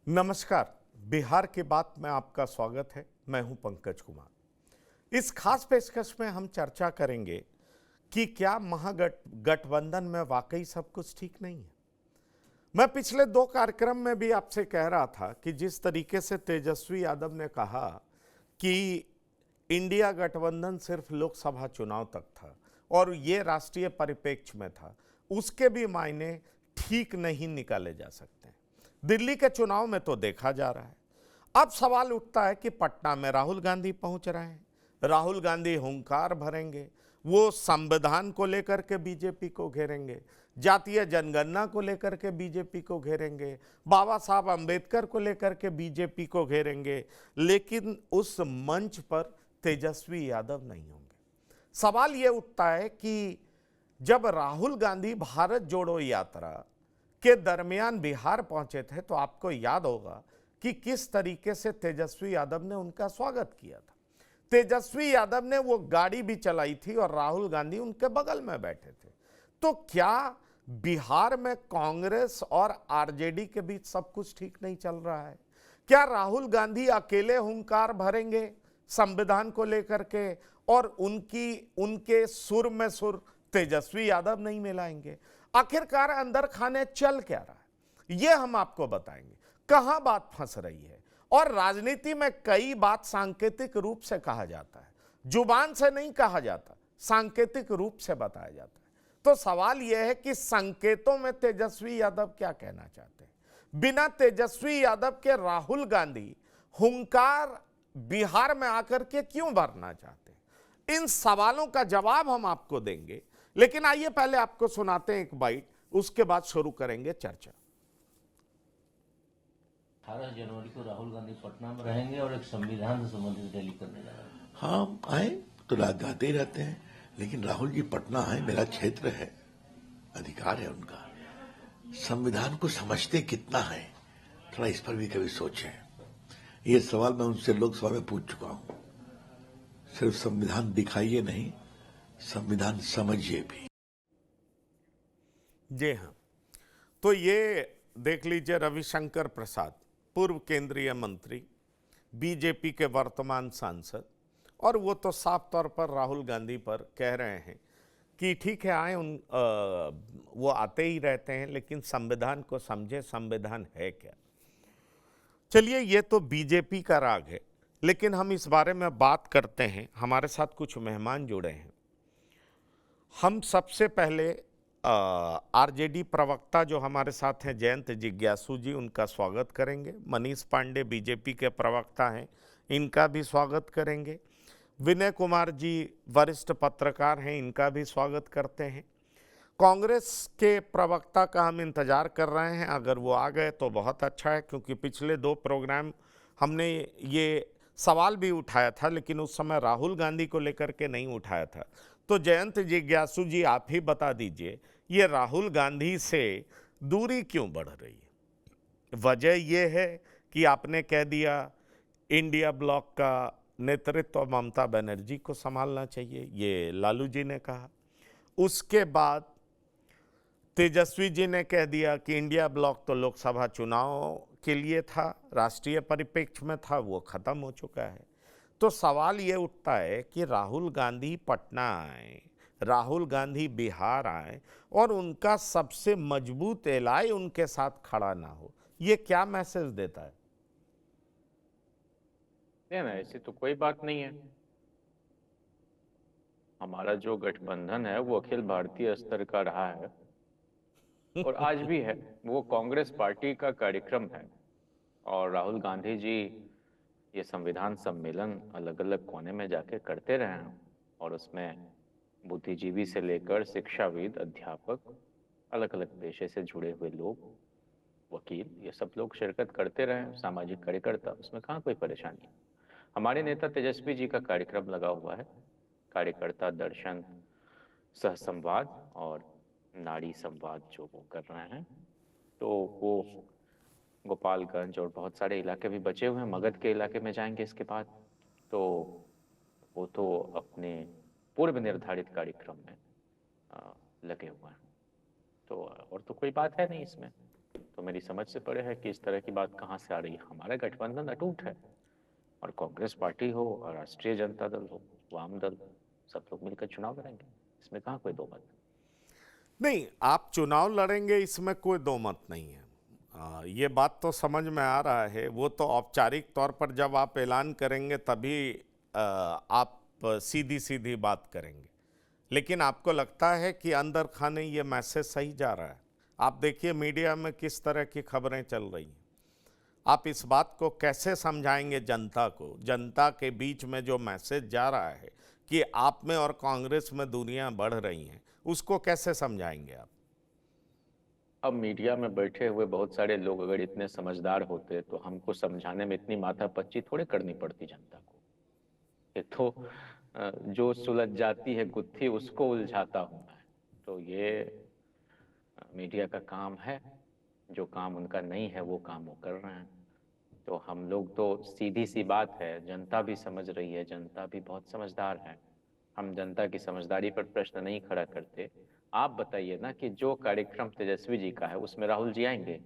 नमस्कार। बिहार की बात में आपका स्वागत है। मैं हूं पंकज कुमार। इस खास पेशकश में हम चर्चा करेंगे कि क्या महागठबंधन में वाकई सब कुछ ठीक नहीं है। मैं पिछले दो कार्यक्रम में भी आपसे कह रहा था कि जिस तरीके से तेजस्वी यादव ने कहा कि इंडिया गठबंधन सिर्फ लोकसभा चुनाव तक था और ये राष्ट्रीय परिप्रेक्ष्य में था, उसके भी मायने ठीक नहीं निकाले जा सकते। दिल्ली के चुनाव में तो देखा जा रहा है। अब सवाल उठता है कि पटना में राहुल गांधी पहुंच रहे हैं, राहुल गांधी हुंकार भरेंगे, वो संविधान को लेकर के बीजेपी को घेरेंगे, जातीय जनगणना को लेकर के बीजेपी को घेरेंगे, बाबा साहब अंबेडकर को लेकर के बीजेपी को घेरेंगे, लेकिन उस मंच पर तेजस्वी यादव नहीं होंगे। सवाल ये उठता है कि जब राहुल गांधी भारत जोड़ो यात्रा के दरमियान बिहार पहुंचे थे तो आपको याद होगा कि किस तरीके से तेजस्वी यादव ने उनका स्वागत किया था। तेजस्वी यादव ने वो गाड़ी भी चलाई थी और राहुल गांधी उनके बगल में बैठे थे। तो क्या बिहार में कांग्रेस और आरजेडी के बीच सब कुछ ठीक नहीं चल रहा है? क्या राहुल गांधी अकेले हुंकार भरेंगे संविधान को लेकर के और उनके सुर में सुर तेजस्वी यादव नहीं मिलाएंगे? आखिरकार अंदर खाने चल क्या रहा है, यह हम आपको बताएंगे। कहां बात फंस रही है, और राजनीति में कई बात सांकेतिक रूप से कहा जाता है, जुबान से नहीं कहा जाता, सांकेतिक रूप से बताया जाता है। तो सवाल यह है कि संकेतों में तेजस्वी यादव क्या कहना चाहते हैं। बिना तेजस्वी यादव के राहुल गांधी हुंकार बिहार में आकर के क्यों भरना चाहते हैं? इन सवालों का जवाब हम आपको देंगे, लेकिन आइए पहले आपको सुनाते हैं एक बाइट, उसके बाद शुरू करेंगे चर्चा। 18 जनवरी को राहुल गांधी पटना में रहेंगे और एक संविधान से संबंधित रैली करने जा रहे हैं। हाँ, आए तो रात जाते ही रहते हैं, लेकिन राहुल जी पटना आए, मेरा क्षेत्र है, अधिकार है उनका। संविधान को समझते कितना है, थोड़ा इस पर भी कभी सोचें। ये सवाल मैं उनसे लोकसभा में पूछ चुका हूं। सिर्फ संविधान दिखाइए नहीं, संविधान समझिए भी। जी हाँ, तो ये देख लीजिए, रविशंकर प्रसाद, पूर्व केंद्रीय मंत्री, बीजेपी के वर्तमान सांसद, और वो तो साफ तौर पर राहुल गांधी पर कह रहे हैं कि ठीक है आए, वो आते ही रहते हैं, लेकिन संविधान को समझे, संविधान है क्या। चलिए, ये तो बीजेपी का राग है, लेकिन हम इस बारे में बात करते हैं। हमारे साथ कुछ मेहमान जुड़े हैं। हम सबसे पहले आरजेडी प्रवक्ता जो हमारे साथ हैं, जयंत जिज्ञासु जी, उनका स्वागत करेंगे। मनीष पांडे बीजेपी के प्रवक्ता हैं, इनका भी स्वागत करेंगे। विनय कुमार जी वरिष्ठ पत्रकार हैं, इनका भी स्वागत करते हैं। कांग्रेस के प्रवक्ता का हम इंतजार कर रहे हैं, अगर वो आ गए तो बहुत अच्छा है, क्योंकि पिछले दो प्रोग्राम हमने ये सवाल भी उठाया था, लेकिन उस समय राहुल गांधी को लेकर के नहीं उठाया था। तो जयंत जिज्ञासु जी, आप ही बता दीजिए, ये राहुल गांधी से दूरी क्यों बढ़ रही है? वजह ये है कि आपने कह दिया इंडिया ब्लॉक का नेतृत्व ममता बनर्जी को संभालना चाहिए, ये लालू जी ने कहा। उसके बाद तेजस्वी जी ने कह दिया कि इंडिया ब्लॉक तो लोकसभा चुनाव के लिए था, राष्ट्रीय परिप्रेक्ष्य में था, वो खत्म हो चुका है। तो सवाल ये उठता है कि राहुल गांधी पटना आए, राहुल गांधी बिहार आए और उनका सबसे मजबूत एलाय उनके साथ खड़ा ना हो, ये क्या मैसेज देता है? नहीं ना, ऐसी तो कोई बात नहीं है। हमारा जो गठबंधन है वो अखिल भारतीय स्तर का रहा है और आज भी है। वो कांग्रेस पार्टी का कार्यक्रम है और राहुल गांधी जी ये संविधान सम्मेलन अलग अलग कोने में जाके करते रहे हैं और उसमें बुद्धिजीवी से लेकर शिक्षाविद, अध्यापक, अलग अलग पेशे से जुड़े हुए लोग, वकील, ये सब लोग शिरकत करते रहे, सामाजिक कार्यकर्ता, उसमें कहाँ कोई परेशानी है। हमारे नेता तेजस्वी जी का कार्यक्रम लगा हुआ है, कार्यकर्ता दर्शन, सहसंवाद और नारी संवाद जो वो कर रहे हैं। तो वो गोपालगंज और बहुत सारे इलाके भी बचे हुए हैं, मगध के इलाके में जाएंगे इसके बाद। तो वो तो अपने पूर्व निर्धारित कार्यक्रम में लगे हुए हैं। तो और तो कोई बात है नहीं इसमें। तो मेरी समझ से परे है कि इस तरह की बात कहाँ से आ रही है। हमारा गठबंधन अटूट है, और कांग्रेस पार्टी हो और राष्ट्रीय जनता दल हो, वाम दल, सब लोग मिलकर चुनाव लड़ेंगे, इसमें कहाँ कोई दो मत। नहीं, आप चुनाव लड़ेंगे इसमें कोई दो मत नहीं है। ये बात तो समझ में आ रहा है। वो तो औपचारिक तौर पर जब आप ऐलान करेंगे तभी आप सीधी सीधी बात करेंगे, लेकिन आपको लगता है कि अंदर खाने ये मैसेज सही जा रहा है? आप देखिए मीडिया में किस तरह की खबरें चल रही हैं। आप इस बात को कैसे समझाएंगे जनता को? जनता के बीच में जो मैसेज जा रहा है कि आप में और कांग्रेस में दूरियां बढ़ रही हैं, उसको कैसे समझाएंगे आप? अब मीडिया में बैठे हुए बहुत सारे लोग अगर इतने समझदार होते तो हमको समझाने में इतनी माथापच्ची थोड़े करनी पड़ती जनता को। एक तो जो सुलझ जाती है गुत्थी उसको उलझाता हूं मैं। तो ये मीडिया का काम है, जो काम उनका नहीं है वो काम वो कर रहे हैं। तो हम लोग तो सीधी सी बात है, जनता भी समझ रही है, जनता भी बहुत समझदार है। हम जनता की समझदारी पर प्रश्न नहीं खड़ा करते। आप बताइए ना कि जो कार्यक्रम तेजस्वी जी का है उसमें राहुल जी आएंगे?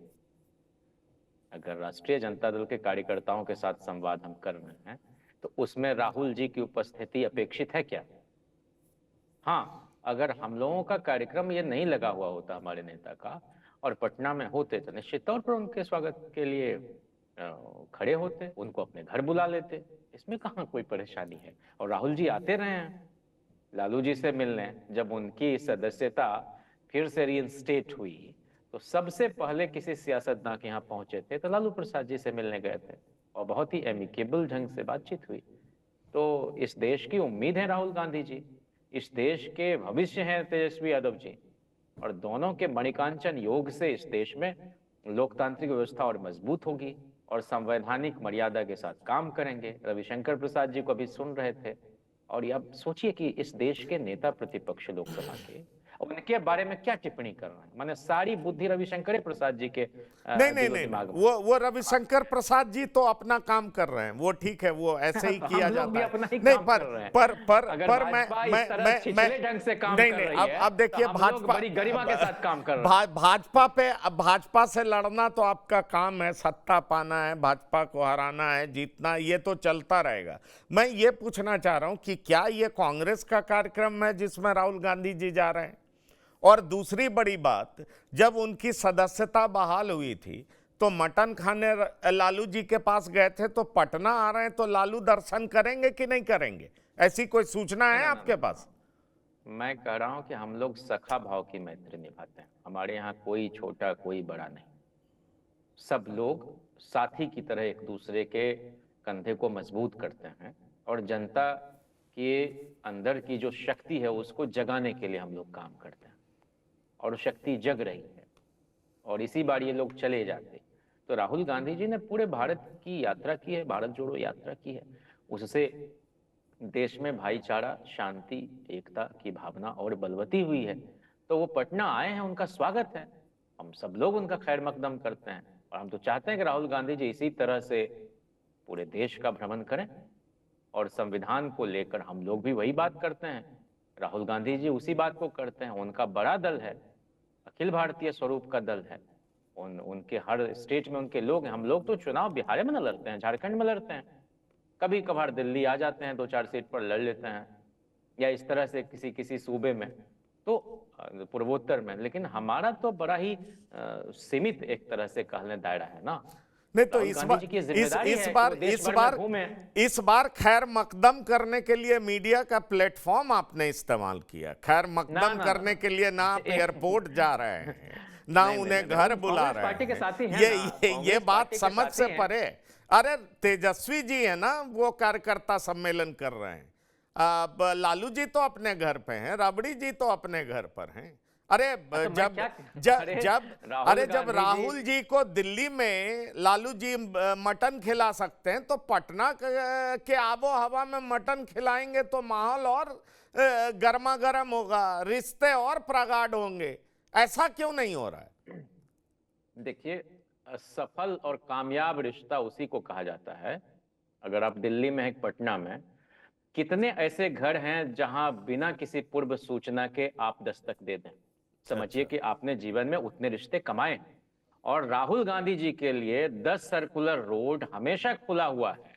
अगर राष्ट्रीय जनता दल के कार्यकर्ताओं के साथ संवाद हम कर रहे हैं तो उसमें राहुल जी की उपस्थिति अपेक्षित है क्या? हाँ, अगर हम लोगों का कार्यक्रम ये नहीं लगा हुआ होता हमारे नेता का और पटना में होते तो निश्चित तौर पर उनके स्वागत के लिए खड़े होते, उनको अपने घर बुला लेते। इसमें कहाँ कोई परेशानी है। और राहुल जी आते रहे हैं लालू जी से मिलने। जब उनकी सदस्यता फिर से रीइंस्टेट हुई तो सबसे पहले किसी सियासतदान के यहाँ पहुंचे थे तो लालू प्रसाद जी से मिलने गए थे, और बहुत ही एमिकेबल ढंग से बातचीत हुई। तो इस देश की उम्मीद है राहुल गांधी जी, इस देश के भविष्य हैं तेजस्वी यादव जी, और दोनों के मणिकांचन योग से इस देश में लोकतांत्रिक व्यवस्था और मजबूत होगी और संवैधानिक मर्यादा के साथ काम करेंगे। रविशंकर प्रसाद जी को अभी सुन रहे थे, और अब सोचिए कि इस देश के नेता प्रतिपक्ष लोकसभा के उनके बारे में क्या टिप्पणी कर रहे हैं। माने सारी बुद्धि रविशंकर प्रसाद जी के नहीं नहीं नहीं, दिमाग में। वो रविशंकर प्रसाद जी तो अपना काम कर रहे हैं, वो ठीक है, वो ऐसे ही किया हम लोग जाता भी है। अपना ही नहीं, काम पर कर रहे हैं। पर अगर पर भाजपा इस तरह छिछले ढंग से काम नहीं कर नहीं, रही है, अब देखिए तो हम लोग भाजपा, बड़ी गरिमा के साथ काम कर रहे हैं। भाजपा पे, अब भाजपा से लड़ना तो आपका काम है, सत्ता पाना है, भाजपा को हराना है, जीतना, ये तो चलता रहेगा। मैं ये पूछना चाह रहा हूं कि क्या ये कांग्रेस का कार्यक्रम है जिसमें राहुल गांधी जी जा रहे हैं? और दूसरी बड़ी बात, जब उनकी सदस्यता बहाल हुई थी तो मटन खाने लालू जी के पास गए थे, तो पटना आ रहे हैं तो लालू दर्शन करेंगे कि नहीं करेंगे? ऐसी कोई सूचना है आपके पास? मैं कह रहा हूं कि हम लोग सखा भाव की मैत्री निभाते हैं। हमारे यहाँ कोई छोटा कोई बड़ा नहीं, सब लोग साथी की तरह एक दूसरे के कंधे को मजबूत करते हैं, और जनता के अंदर की जो शक्ति है उसको जगाने के लिए हम लोग काम करते हैं, और शक्ति जग रही है, और इसी बार ये लोग चले जाते। तो राहुल गांधी जी ने पूरे भारत की यात्रा की है, भारत जोड़ो यात्रा की है, उससे देश में भाईचारा, शांति, एकता की भावना और बलवती हुई है। तो वो पटना आए हैं, उनका स्वागत है, हम सब लोग उनका खैर मकदम करते हैं, और हम तो चाहते हैं कि राहुल गांधी जी इसी तरह से पूरे देश का भ्रमण करें, और संविधान को लेकर हम लोग भी वही बात करते हैं, राहुल गांधी जी उसी बात को करते हैं। उनका बड़ा दल है, अखिल भारतीय स्वरूप का दल है, उनके हर स्टेट में उनके लोग हैं। हम लोग तो चुनाव बिहार में न लड़ते हैं, झारखंड में लड़ते हैं, कभी कभार दिल्ली आ जाते हैं, 2-4 सीट पर लड़ लेते हैं, या इस तरह से किसी किसी सूबे में, तो पूर्वोत्तर में। लेकिन हमारा तो बड़ा ही सीमित एक तरह से कहने दायरा है ना। नहीं तो इस बार खैर मकदम करने के लिए मीडिया का प्लेटफॉर्म आपने इस्तेमाल किया। खैर मकदम करने के लिए ना आप एयरपोर्ट जा रहे हैं, ना उन्हें घर बुला रहे हैं, ये बात समझ से परे। अरे तेजस्वी जी है ना, वो कार्यकर्ता सम्मेलन कर रहे हैं, अब लालू जी तो अपने घर पे हैं, राबड़ी जी तो अपने घर पर हैं। अरे जब राहुल जी को दिल्ली में लालू जी मटन खिला सकते हैं, तो पटना के आबो हवा में मटन खिलाएंगे तो माहौल और गर्मा गर्म होगा, रिश्ते और प्रगाढ़ होंगे। ऐसा क्यों नहीं हो रहा है? देखिए, सफल और कामयाब रिश्ता उसी को कहा जाता है। अगर आप दिल्ली में हैं, पटना में, कितने ऐसे घर हैं जहां बिना किसी पूर्व सूचना के आप दस्तक दे दें? समझिए कि आपने जीवन में उतने रिश्ते कमाए, और राहुल गांधी जी के लिए 10 सर्कुलर रोड हमेशा खुला हुआ है,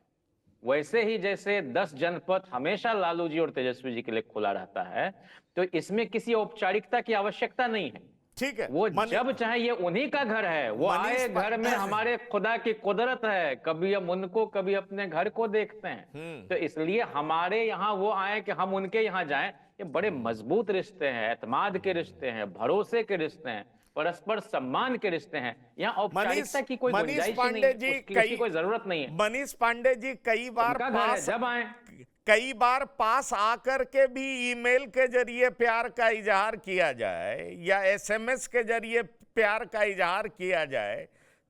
वैसे ही जैसे 10 जनपथ हमेशा लालू जी और तेजस्वी जी के लिए खुला रहता है, तो इसमें किसी औपचारिकता की आवश्यकता नहीं है। ठीक है। वो जब चाहे, ये उन्हीं का घर है, वो आए घर में, हमारे खुदा की कुदरत है, कभी हम उनको कभी अपने घर को देखते हैं, तो इसलिए हमारे यहाँ वो आए कि हम उनके यहाँ जाएं। ये बड़े मजबूत रिश्ते हैं, एतमाद के रिश्ते हैं, भरोसे के रिश्ते हैं, परस्पर सम्मान के रिश्ते हैं। यहाँ औपचारिकता की कोई गुंजाइश ही नहीं है, उसकी कोई जरूरत नहीं है। मनीष पांडे जी कई बार उनका घर है, जब आए कई बार पास आकर के भी ईमेल के जरिए प्यार का इजहार किया जाए या एसएमएस के जरिए प्यार का इजहार किया जाए,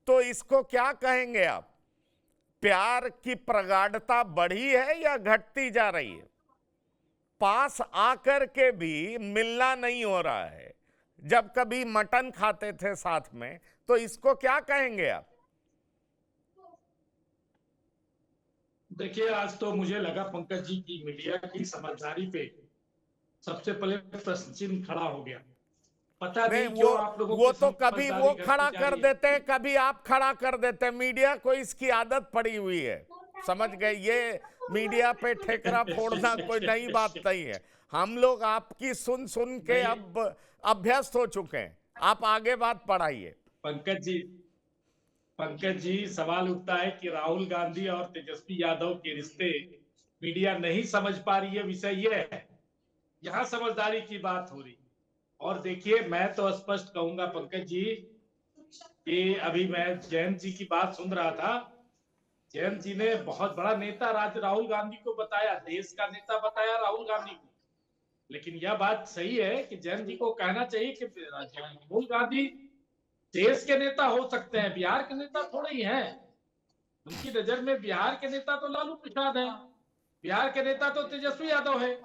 तो इसको क्या कहेंगे आप? प्यार की प्रगाढ़ता बढ़ी है या घटती जा रही है? पास आकर के भी मिलना नहीं हो रहा है, जब कभी मटन खाते थे साथ में, तो इसको क्या कहेंगे आप? देखिए, आज तो मुझे लगा पंकज जी की मीडिया की समझदारी पे सबसे पहले प्रश्न चिन्ह खड़ा हो गया। पता नहीं क्यों आप लोगों वो की तो कभी वो समझदारी खड़ा घटती जा कर रही है। देते हैं, कभी आप खड़ा कर देते हैं। मीडिया को इसकी आदत पड़ी हुई है, समझ गए? ये मीडिया पे ठेकरा फोड़ना कोई नई बात नहीं है। हम लोग आपकी सुन सुन के अब अभ्यस्त हो चुके हैं। आप आगे बात बढ़ाइए। पंकज जी, सवाल उठता है कि राहुल गांधी और तेजस्वी यादव के रिश्ते मीडिया नहीं समझ पा रही है, विषय ये है। यहां समझदारी की बात हो रही। और देखिए, मैं तो स्पष्ट कहूंगा पंकज जी कि अभी मैं जयंत जी की बात सुन रहा था। जयंत जी ने बहुत बड़ा नेता राहुल गांधी को बताया, देश का नेता बताया राहुल गांधी को। लेकिन यह बात सही है कि जयंत जी को कहना चाहिए कि राहुल गांधी देश के नेता हो सकते हैं, बिहार के नेता थोड़े ही हैं। उनकी नजर में बिहार के नेता तो लालू प्रसाद है, बिहार के नेता तो तेजस्वी यादव है,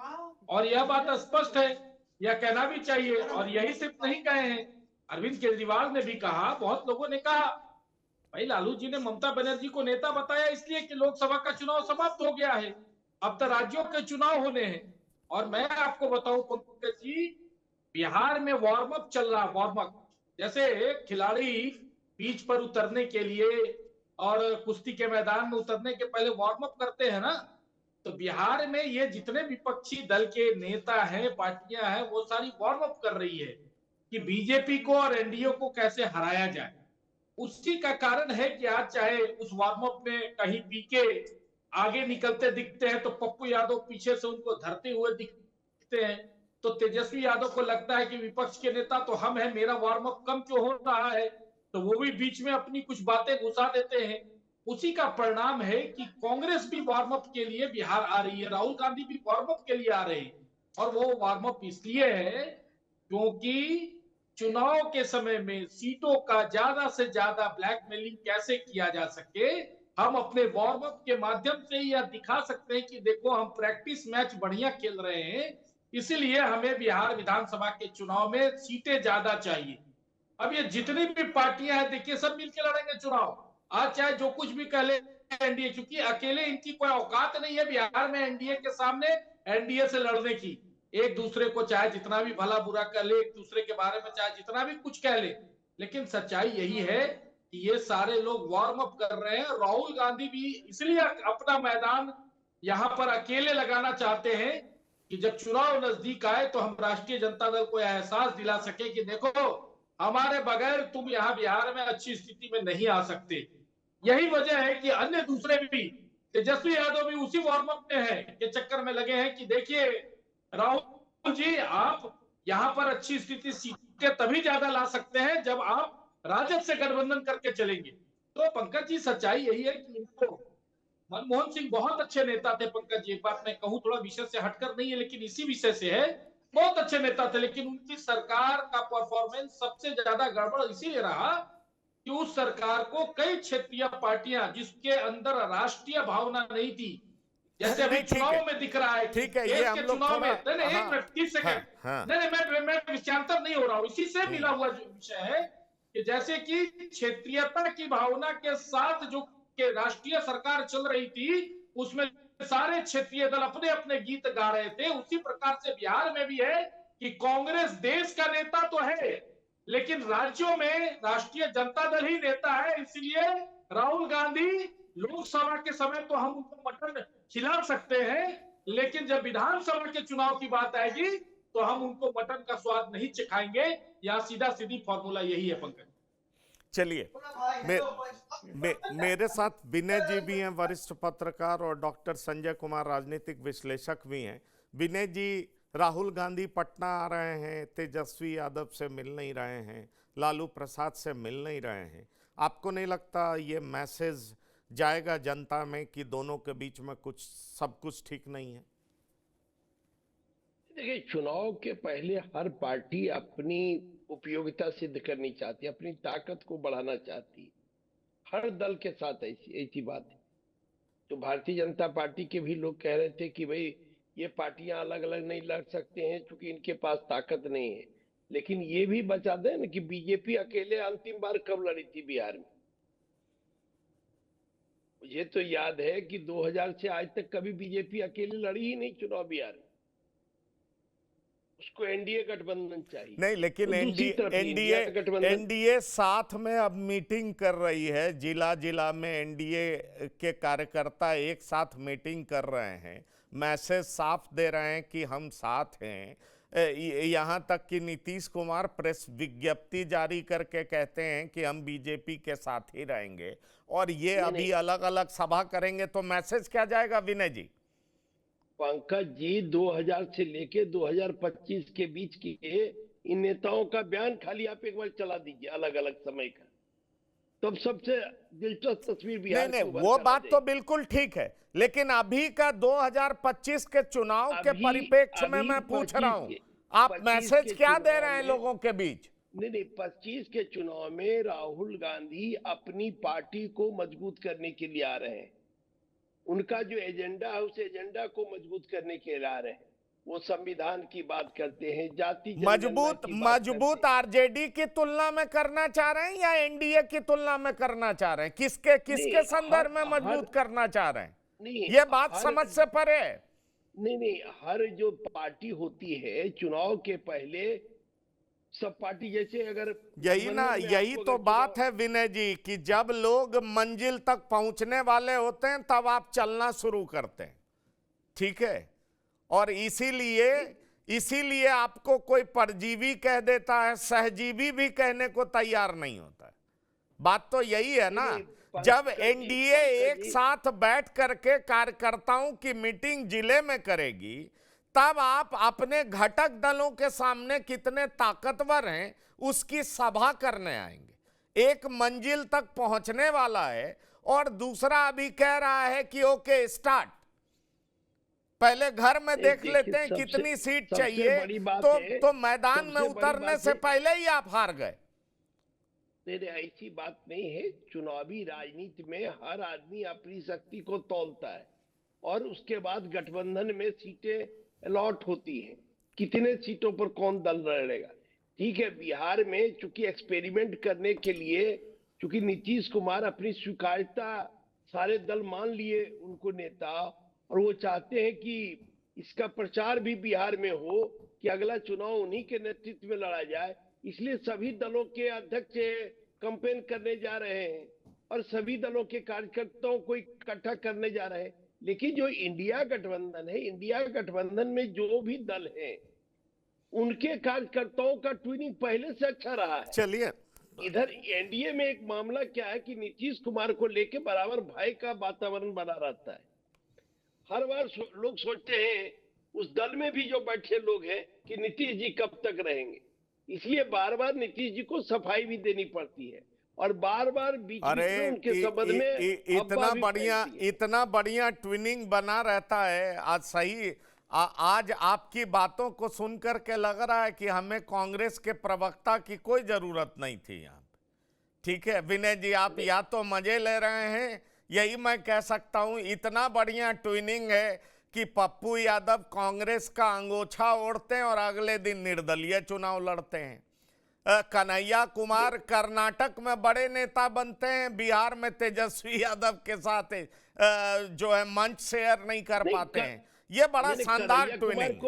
और यह बात स्पष्ट है। यह कहना भी चाहिए। और यही सिर्फ नहीं कहे हैं, अरविंद केजरीवाल ने भी कहा, बहुत लोगों ने कहा, भाई लालू जी ने ममता बनर्जी को नेता बताया इसलिए कि लोकसभा का चुनाव समाप्त हो गया है, अब तो राज्यों के चुनाव होने हैं। और मैं आपको बताऊं पंकज जी, बिहार में वार्म अप चल रहा, वार्म अप। जैसे खिलाड़ी पिच पर उतरने के लिए और कुश्ती के मैदान में उतरने के पहले वार्म अप करते हैं ना, तो बिहार में ये जितने विपक्षी दल के नेता हैं, पार्टियां हैं, वो सारी वार्म अप कर रही है कि बीजेपी को और एनडीए को कैसे हराया जाए। उसी का कारण है कि आज चाहे उस वार्म अप में कहीं पीके आगे निकलते दिखते हैं तो पप्पू यादव पीछे से उनको धरते हुए दिखते हैं, तो तेजस्वी यादव को लगता है कि विपक्ष के नेता तो हम हैं, मेरा वार्म अप कम क्यों हो रहा है, तो वो भी बीच में अपनी कुछ बातें घुसा देते हैं। उसी का परिणाम है कि कांग्रेस भी वार्म अप के लिए बिहार आ रही है, राहुल गांधी भी वार्म अप के लिए आ रहे हैं। और वो वार्म अप इसलिए है क्योंकि चुनाव के समय में सीटों का ज्यादा से ज्यादा ब्लैकमेलिंग कैसे किया जा सके, हम अपने वार्म अप के माध्यम से यह दिखा सकते हैं कि देखो हम प्रैक्टिस मैच बढ़िया खेल रहे हैं, इसीलिए हमें बिहार विधानसभा के चुनाव में सीटें ज्यादा चाहिए। अब ये जितनी भी पार्टियां हैं, देखिए सब मिलकर लड़ेंगे चुनाव। आज चाहे जो कुछ भी कह ले एनडीए, क्योंकि अकेले इनकी कोई औकात नहीं है बिहार में एनडीए के सामने एनडीए से लड़ने की। एक दूसरे को चाहे जितना भी भला बुरा कह ले, एक दूसरे के बारे में चाहे जितना भी कुछ कह ले, लेकिन सच्चाई यही है कि ये सारे लोग वार्म अप कर रहे हैं। राहुल गांधी भी इसलिए अपना मैदान यहां पर अकेले लगाना चाहते हैं कि जब चुनाव नजदीक आए तो हम राष्ट्रीय जनता दल को एहसास दिला सके कि देखो हमारे बगैर तुम यहाँ बिहार में अच्छी स्थिति में नहीं आ सकते। यही वजह है कि अन्य दूसरे भी, तेजस्वी यादव भी उसी वार्म अप में है के चक्कर में लगे हैं कि देखिए राहुल जी, आप यहाँ पर अच्छी स्थिति सीटें तभी ज्यादा ला सकते हैं जब आप राजद से गठबंधन करके चलेंगे। तो पंकज जी, सच्चाई यही है कि इनको मनमोहन सिंह बहुत अच्छे नेता थे पंकज जी, एक बात मैं कहूं, थोड़ा विषय से हटकर नहीं है लेकिन इसी विषय से है, बहुत अच्छे नेता थे, लेकिन उनकी सरकार का परफॉर्मेंस सबसे ज्यादा गड़बड़ इसीलिए रहा कि उस सरकार को कई क्षेत्रीय पार्टियां जिसके अंदर राष्ट्रीय भावना नहीं थी, जैसे अभी चुनाव में दिख रहा है। ठीक है, ये हम लोग चुनाव में थोड़ा, एक मिनट 30 सेकंड, नहीं मैं विषयांतर नहीं हो रहा हूं, इसी से मिला हुआ जो विषय है कि जैसे कि क्षेत्रीयता की भावना के साथ जो के राष्ट्रीय सरकार चल रही थी, उसमें सारे क्षेत्रीय दल अपने अपने गीत गा रहे थे। उसी प्रकार से बिहार में भी है कि कांग्रेस देश का नेता तो है, लेकिन राज्यों में राष्ट्रीय जनता दल ही नेता है, इसलिए राहुल गांधी लोकसभा के समय तो हम उनको मटन खिला सकते हैं, लेकिन जब विधानसभा के चुनाव की बात आएगी तो हम उनको मटन का स्वाद नहीं चखाएंगे। यहाँ सीधा सीधी फॉर्मूला यही है पंकज। चलिए, मेरे साथ विनय जी भी हैं, वरिष्ठ पत्रकार, और डॉक्टर संजय कुमार राजनीतिक विश्लेषक भी हैं। विनय जी, राहुल गांधी पटना आ रहे हैं, तेजस्वी यादव से मिल नहीं रहे हैं, लालू प्रसाद से मिल नहीं रहे हैं। आपको नहीं लगता ये मैसेज जाएगा जनता में कि दोनों के बीच में सब कुछ ठीक नहीं है? देखिए, चुनाव के पहले हर पार्टी अपनी उपयोगिता सिद्ध करनी चाहती है, अपनी ताकत को बढ़ाना चाहती है। हर दल के साथ ऐसी बात है। तो भारतीय जनता पार्टी के भी लोग कह रहे थे कि भाई ये पार्टियां अलग अलग नहीं लड़ सकते हैं क्योंकि इनके पास ताकत नहीं है। लेकिन ये भी बता दें ना कि बीजेपी अकेले अंतिम बार कब लड़ी थी बिहार में। मुझे तो याद है कि 2000 से आज तक कभी बीजेपी अकेले लड़ी ही नहीं चुनाव बिहार में। उसको एनडीए गठबंधन चाहिए। नहीं, लेकिन तो एनडीए साथ में अब मीटिंग कर रही है। जिला जिला में एनडीए के कार्यकर्ता एक साथ मीटिंग कर रहे हैं, मैसेज साफ दे रहे हैं कि हम साथ हैं। यहाँ तक कि नीतीश कुमार प्रेस विज्ञप्ति जारी करके कहते हैं कि हम बीजेपी के साथ ही रहेंगे, और ये अभी अलग अलग सभा करेंगे। तो मैसेज क्या जाएगा विनय जी? पंकज जी, 2000 से लेके 2025 के बीच की इन नेताओं का बयान खाली आप एक बार चला दीजिए अलग अलग समय का, तब सबसे दिलचस्प तस्वीर बिहार नहीं, वो बात तो बिल्कुल ठीक है, लेकिन अभी का 2025 के चुनाव के परिप्रेक्ष्य में मैं पूछ रहा हूं, आप मैसेज क्या दे रहे हैं लोगों के बीच? नहीं, 25 के चुनाव में राहुल गांधी अपनी पार्टी को मजबूत करने के लिए आ रहे हैं। उनका जो एजेंडा है उस एजेंडा को मजबूत करने के लिए आ रहे हैं। वो संविधान की बात करते हैं, जाति मजबूत आरजेडी की तुलना में करना चाह रहे हैं या एनडीए की तुलना में करना चाह रहे हैं? किसके संदर्भ में मजबूत करना चाह रहे हैं? नहीं, ये बात समझ से परे है। नहीं, हर जो पार्टी होती है चुनाव के पहले सब पार्टी, जैसे अगर यही तो बात है विनय जी, कि जब लोग मंजिल तक पहुंचने वाले होते हैं तब आप चलना शुरू करते हैं, ठीक है? और इसीलिए आपको कोई परजीवी कह देता है, सहजीवी भी कहने को तैयार नहीं होता है। बात तो यही है ना, जब एनडीए एक साथ बैठ करके कार्यकर्ताओं की मीटिंग जिले में करेगी, तब आप अपने घटक दलों के सामने कितने ताकतवर हैं उसकी सभा करने आएंगे। एक मंजिल तक पहुंचने वाला है और दूसरा अभी कह रहा है कि ओके स्टार्ट, पहले घर में देख लेते हैं कितनी सीट चाहिए, तो मैदान में उतरने से पहले ही आप हार गए। ऐसी बात नहीं है। चुनावी राजनीति में हर आदमी अपनी शक्ति को तौलता है और उसके बाद गठबंधन में सीटें अलॉट होती है, कितने सीटों पर कौन दल लड़ेगा। ठीक है, बिहार में चूंकि एक्सपेरिमेंट करने के लिए, चूंकि नीतीश कुमार अपनी स्वीकार्यता सारे दल मान लिए उनको नेता, और वो चाहते हैं कि इसका प्रचार भी बिहार में हो कि अगला चुनाव उन्हीं के नेतृत्व में लड़ा जाए, इसलिए सभी दलों के अध्यक्ष कैंपेन करने जा रहे हैं और सभी दलों के कार्यकर्ताओं को इकट्ठा करने जा रहे हैं। लेकिन जो इंडिया गठबंधन है, इंडिया गठबंधन में जो भी दल हैं उनके कार्यकर्ताओं का ट्विनिंग पहले से अच्छा रहा है। चलिए, इधर एनडीए में एक मामला क्या है कि नीतीश कुमार को लेके बराबर भय का वातावरण बना रहता है। हर बार लोग सोचते हैं, उस दल में भी जो बैठे लोग हैं, कि नीतीश जी कब तक रहेंगे, इसलिए बार बार नीतीश जी को सफाई भी देनी पड़ती है और बार बार बीच में उनके संबंध में इतना बढ़िया ट्विनिंग बना रहता है। आज सही आज आपकी बातों को सुनकर के लग रहा है कि हमें कांग्रेस के प्रवक्ता की कोई जरूरत नहीं थी यहाँ पे। ठीक है विनय जी, आप या तो मजे ले रहे हैं, यही मैं कह सकता हूं। इतना बढ़िया ट्विनिंग है कि पप्पू यादव कांग्रेस का अंगोछा ओढ़ते हैं और अगले दिन निर्दलीय चुनाव लड़ते हैं। कन्हैया कुमार कर्नाटक में बड़े नेता बनते हैं, बिहार में तेजस्वी यादव के साथ जो है मंच शेयर नहीं कर पाते हैं। ये बड़ा शानदार ट्विनिंग।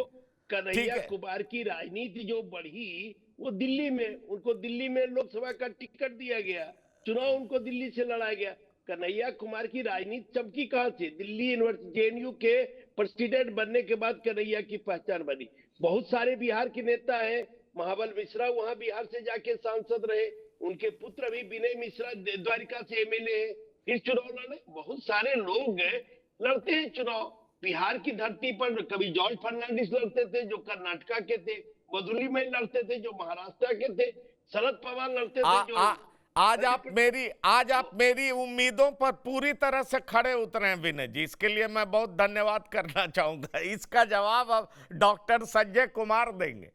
कन्हैया है। कुमार की राजनीति जो बढ़ी वो दिल्ली में, उनको दिल्ली में लोकसभा का टिकट दिया गया, चुनाव उनको दिल्ली से लड़ाया गया। कन्हैया कुमार की राजनीति चमकी कहां से? दिल्ली यूनिवर्सिटी जेएनयू के प्रेसिडेंट बनने के बाद कन्हैया की पहचान बनी। बहुत सारे बिहार के नेता हैं, महाबल मिश्रा वहां बिहार से जाके सांसद रहे, उनके पुत्र भी विनय मिश्रा द्वारिका से एमएलए है, फिर चुनाव लड़े। बहुत सारे लोग लड़ते हैं चुनाव बिहार की धरती पर। कभी जॉर्ज फर्नांडिस लड़ते थे जो कर्नाटका के थे, मधुली में लड़ते थे जो महाराष्ट्र के थे, शरद पवार लड़ते थे जो आज आप मेरी उम्मीदों पर पूरी तरह से खड़े उतरे हैं विनय जी, इसके लिए मैं बहुत धन्यवाद करना चाहूंगा। इसका जवाब अब डॉक्टर संजय कुमार देंगे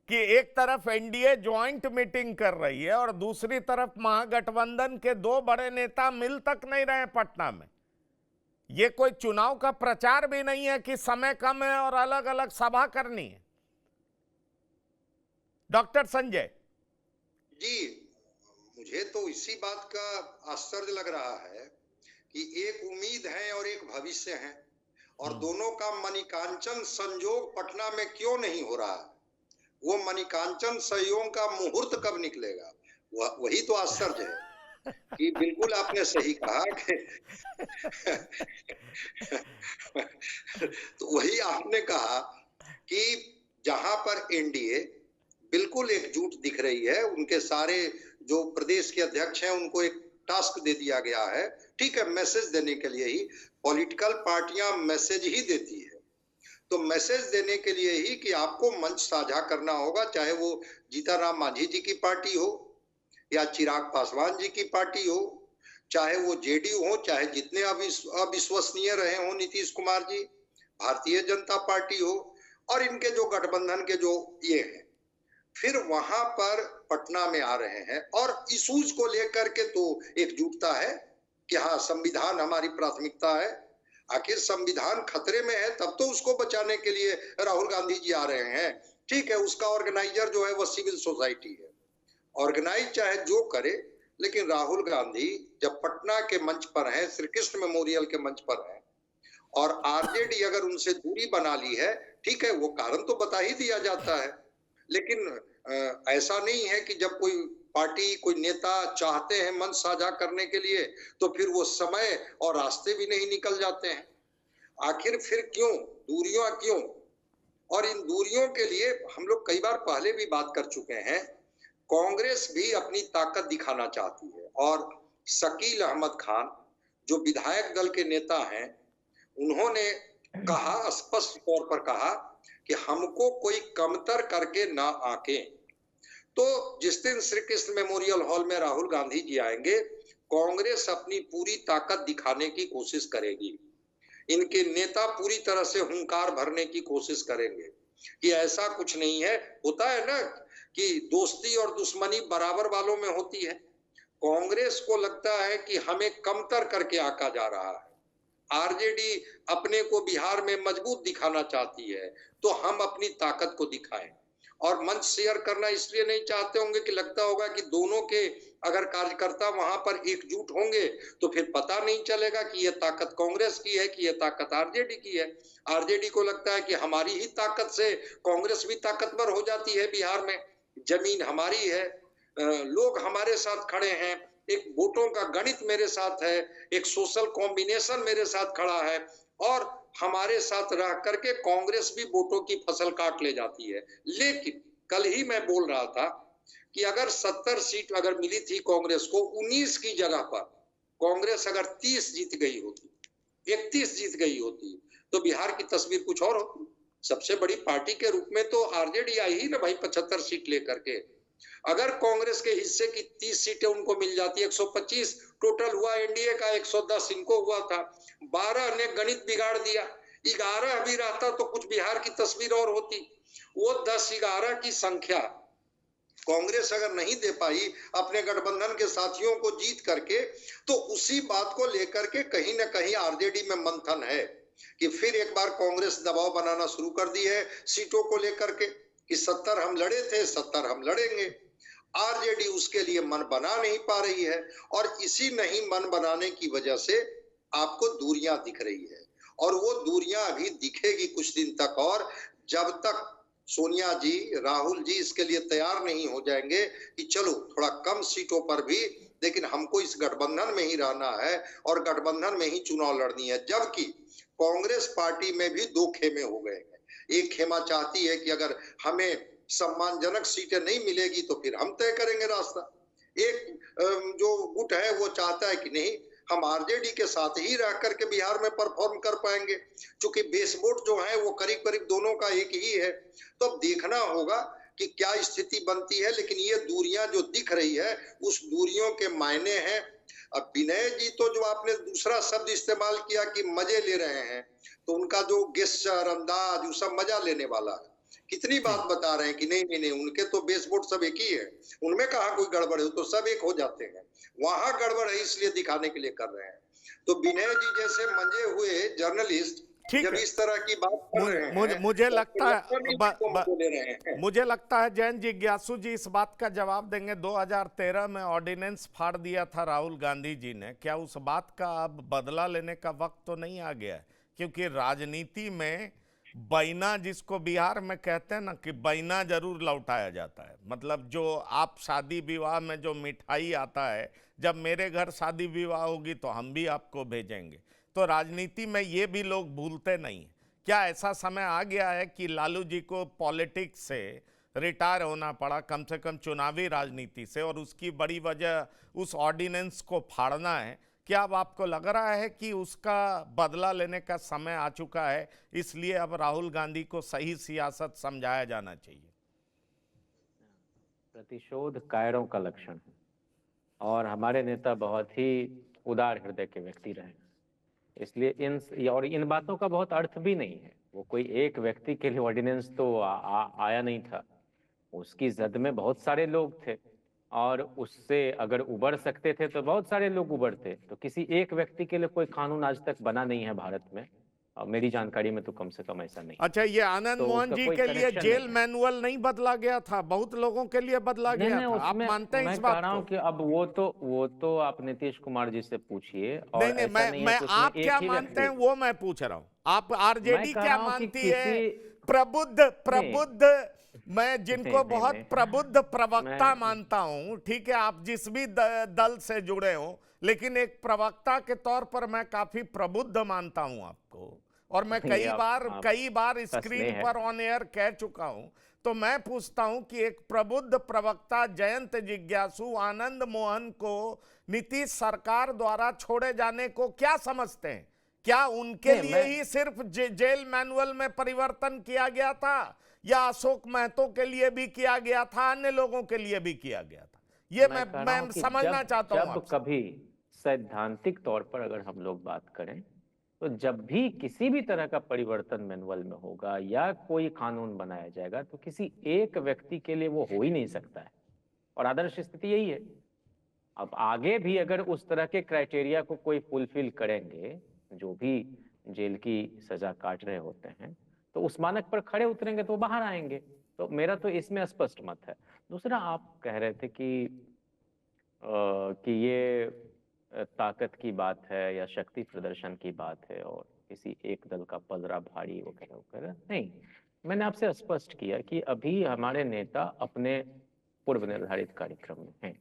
कि एक तरफ एनडीए ज्वाइंट मीटिंग कर रही है और दूसरी तरफ महागठबंधन के दो बड़े नेता मिल तक नहीं रहे पटना में। ये कोई चुनाव का प्रचार भी नहीं है कि समय कम है और अलग अलग सभा करनी है। डॉक्टर संजय जी, मुझे तो इसी बात का आश्चर्य लग रहा है कि एक उम्मीद है और एक भविष्य है, और दोनों का मणिकांचन संयोग पटना में क्यों नहीं हो रहा? वो मणिकांचन संयोग का मुहूर्त कब निकलेगा? वही तो आश्चर्य है कि बिल्कुल आपने सही कहा कि तो वही आपने कहा कि जहां पर एनडीए बिल्कुल एकजुट दिख रही है, उनके सारे जो प्रदेश के अध्यक्ष हैं उनको एक टास्क दे दिया गया है। ठीक है, मैसेज देने के लिए ही पॉलिटिकल पार्टियां मैसेज ही देती है, तो मैसेज देने के लिए ही कि आपको मंच साझा करना होगा, चाहे वो जीतनराम मांझी जी की पार्टी हो या चिराग पासवान जी की पार्टी हो, चाहे वो जेडीयू हो, चाहे जितने अविश्वसनीय रहे हो नीतीश कुमार जी, भारतीय जनता पार्टी हो, और इनके जो गठबंधन के जो ये हैं, फिर वहां पर पटना में आ रहे हैं और इशूज को लेकर के तो एकजुटता है कि हाँ संविधान हमारी प्राथमिकता है। आखिर संविधान खतरे में है तब तो उसको बचाने के लिए राहुल गांधी जी आ रहे हैं। ठीक है, उसका ऑर्गेनाइजर जो है वो सिविल सोसाइटी है, ऑर्गेनाइज चाहे जो करे, लेकिन राहुल गांधी जब पटना के मंच पर है, श्री कृष्ण मेमोरियल के मंच पर है, और आरजेडी अगर उनसे दूरी बना ली है, ठीक है, वो कारण तो बता ही दिया जाता है। लेकिन ऐसा नहीं है कि जब कोई पार्टी कोई नेता चाहते हैं मंच साझा करने के लिए तो फिर वो समय और रास्ते भी नहीं निकल जाते हैं। आखिर फिर क्यों दूरियां क्यों? और इन दूरियों के लिए हम लोग कई बार पहले भी बात कर चुके हैं, कांग्रेस भी अपनी ताकत दिखाना चाहती है, और शकील अहमद खान जो विधायक दल के नेता हैं, उन्होंने कहा, स्पष्ट तौर पर कहा कि हमको कोई कमतर करके ना आके। तो जिस दिन श्री कृष्ण मेमोरियल हॉल में राहुल गांधी जी आएंगे, कांग्रेस अपनी पूरी ताकत दिखाने की कोशिश करेगी, इनके नेता पूरी तरह से हुंकार भरने की कोशिश करेंगे कि ऐसा कुछ नहीं है। होता है ना कि दोस्ती और दुश्मनी बराबर वालों में होती है। कांग्रेस को लगता है कि हमें कमतर करके आका जा रहा है, आरजेडी अपने को बिहार में मजबूत दिखाना चाहती है, तो हम अपनी ताकत को दिखाएं। और मंच शेयर करना इसलिए नहीं चाहते होंगे कि लगता होगा कि दोनों के अगर कार्यकर्ता वहां पर एकजुट होंगे तो फिर पता नहीं चलेगा कि यह ताकत कांग्रेस की है कि यह ताकत आरजेडी की है। आरजेडी को लगता है कि हमारी ही ताकत से कांग्रेस भी ताकतवर हो जाती है बिहार में, जमीन हमारी है, लोग हमारे साथ खड़े हैं, एक वोटों का गणित मेरे साथ है, एक सोशल कॉम्बिनेशन मेरे साथ खड़ा है, और हमारे साथ रह करके कांग्रेस भी वोटों की फसल काट ले जाती है। लेकिन कल ही मैं बोल रहा था कि अगर 70 सीट अगर मिली थी कांग्रेस को, 19 की जगह पर कांग्रेस अगर 30 जीत गई होती, 31 जीत गई होती, तो बिहार की तस्वीर कुछ और होती। सबसे बड़ी पार्टी के रूप में तो आरजेडी आई ही ना भाई 75 सीट लेकर के। अगर कांग्रेस के हिस्से की 30 सीटें उनको मिल जाती, 125 टोटल हुआ एनडीए का, 110 इनको हुआ था, 12 ने गणित बिगाड़ दिया, 11 भी रहता तो कुछ बिहार की तस्वीर और होती। वो 10-11 की संख्या कांग्रेस अगर नहीं दे पाई अपने गठबंधन के साथियों को जीत करके, तो उसी बात को लेकर के कहीं ना कहीं आरजेडी में मंथन है कि फिर एक बार कांग्रेस दबाव बनाना शुरू कर दी है सीटों को लेकर के कि 70 हम लड़े थे, 70 हम लड़ेंगे। आरजेडी उसके लिए मन बना नहीं पा रही है, और इसी नहीं मन बनाने की वजह से आपको दूरियां दिख रही है, और वो दूरियां अभी दिखेगी कुछ दिन तक, और जब तक सोनिया जी, राहुल जी इसके लिए तैयार नहीं हो जाएंगे कि चलो थोड़ा कम सीटों पर भी, लेकिन हमको इस गठबंधन में ही रहना है और गठबंधन में ही चुनाव लड़नी है। जबकि कांग्रेस पार्टी में भी दो खेमे हो गए हैं। एक खेमा चाहती है कि अगर हमें सम्मानजनक सीटें नहीं मिलेगी तो फिर हम तय करेंगे रास्ता। एक जो गुट है वो चाहता है कि नहीं, हम आरजेडी के साथ ही रह करके बिहार में परफॉर्म कर पाएंगे, क्योंकि बेस वोट जो है वो करीब करीब दोनों का एक ही है। तो अब देखना होगा कि क्या स्थिति बनती है, लेकिन ये दूरियां जो दिख रही है उस दूरियों के मायने हैं। अब विनय जी तो जो आपने दूसरा शब्द इस्तेमाल किया कि मजे ले रहे हैं, तो उनका जो गेस्चर अंदाज वो सब मजा लेने वाला है। कितनी बात बता रहे हैं कि नहीं नहीं नहीं, उनके तो बेस वोट सब एक ही है, उनमें कहाँ कोई गड़बड़ है, तो सब एक हो जाते हैं। वहां गड़बड़ है इसलिए दिखाने के लिए कर रहे हैं। तो विनय जी जैसे मंजे हुए जर्नलिस्ट ठीक जब है। इस तरह की बात कर रहे हैं, मुझे तो लगता है फिर उनको ले रहे हैं। मुझे लगता है जैन जिज्ञासु जी इस बात का जवाब देंगे। 2013 में ऑर्डिनेंस फाड़ दिया था राहुल गांधी जी ने, क्या उस बात का अब बदला लेने का वक्त तो नहीं आ गया है? क्योंकि राजनीति में बैना, जिसको बिहार में कहते हैं ना कि बैना जरूर लौटाया जाता है। मतलब जो आप शादी विवाह में जो मिठाई आता है, जब मेरे घर शादी विवाह होगी तो हम भी आपको भेजेंगे। तो राजनीति में ये भी लोग भूलते नहीं हैं। क्या ऐसा समय आ गया है कि लालू जी को पॉलिटिक्स से रिटायर होना पड़ा, कम से कम चुनावी राजनीति से, और उसकी बड़ी वजह उस ऑर्डिनेंस को फाड़ना है? क्या अब आपको लग रहा है कि उसका बदला लेने का समय आ चुका है, इसलिए अब राहुल गांधी को सही सियासत समझाया जाना चाहिए? प्रतिशोध कायरों का लक्षण है और हमारे नेता बहुत ही उदार हृदय के व्यक्ति रहे, इसलिए इन बातों का बहुत अर्थ भी नहीं है। वो कोई एक व्यक्ति के लिए ऑर्डिनेंस तो आया नहीं था, उसकी जद में बहुत सारे लोग थे और उससे अगर उबर सकते थे तो बहुत सारे लोग उबरते। तो किसी एक व्यक्ति के लिए कोई कानून आज तक बना नहीं है भारत में, और मेरी जानकारी में तो कम से कम ऐसा नहीं। अच्छा, ये आनंद तो मोहन उसका जी कोई के लिए connection जेल नहीं है। मैनुअल नहीं बदला गया था? बहुत लोगों के लिए बदला गया था। आप उसमें मानते हैं मैं इस कह बात रहा हूं को? कि अब वो तो आप नीतीश कुमार जी से पूछिए। और नहीं नहीं, ऐसा नहीं मैं है कि उसमें आप एक क्या ही मानते हैं व्यक्ति, वो मैं पूछ रहा हूं। आप आरजेडी कह क्या रहा हूं कि मानती है? किसी प्रबुद्ध मैं जिनको नहीं, बहुत नहीं। प्रबुद्ध प्रवक्ता मैं मानता हूं, ठीक है, आप जिस भी दल से जुड़े हो, लेकिन एक प्रवक्ता के तौर पर मैं काफी प्रबुद्ध मानता हूं आपको, और मैं ये कई बार नहीं स्क्रीन है। पर ऑन एयर कह चुका हूं। तो मैं पूछता हूं कि एक प्रबुद्ध प्रवक्ता जयंत जिज्ञासु आनंद मोहन को नीतीश सरकार द्वारा छोड़े जाने को क्या समझते हैं? क्या उनके नहीं, लिए ही सिर्फ जेल मैनुअल में परिवर्तन किया गया था, या अशोक महतो के लिए भी किया गया था, अन्य लोगों के लिए भी किया गया था? ये कह रहा हूं मैं कि समझना चाहता हूं जब आपसे। कभी सैद्धांतिक तौर पर अगर हम लोग बात करें, तो जब भी किसी भी तरह का परिवर्तन मैनुअल में होगा या कोई कानून बनाया जाएगा, तो किसी एक व्यक्ति के लिए वो हो ही नहीं सकता है, और आदर्श स्थिति यही है। अब आगे भी अगर उस तरह के क्राइटेरिया को कोई फुलफिल करेंगे, जो भी जेल की सजा काट रहे होते हैं, तो उस मानक पर खड़े उतरेंगे तो बाहर आएंगे। तो मेरा तो इसमें स्पष्ट मत है। दूसरा, आप कह रहे थे कि ये ताकत की बात है या शक्ति प्रदर्शन की बात है और किसी एक दल का पलड़ा भारी वगैरह नहीं। मैंने आपसे स्पष्ट किया कि अभी हमारे नेता अपने पूर्व निर्धारित कार्यक्रम में हैं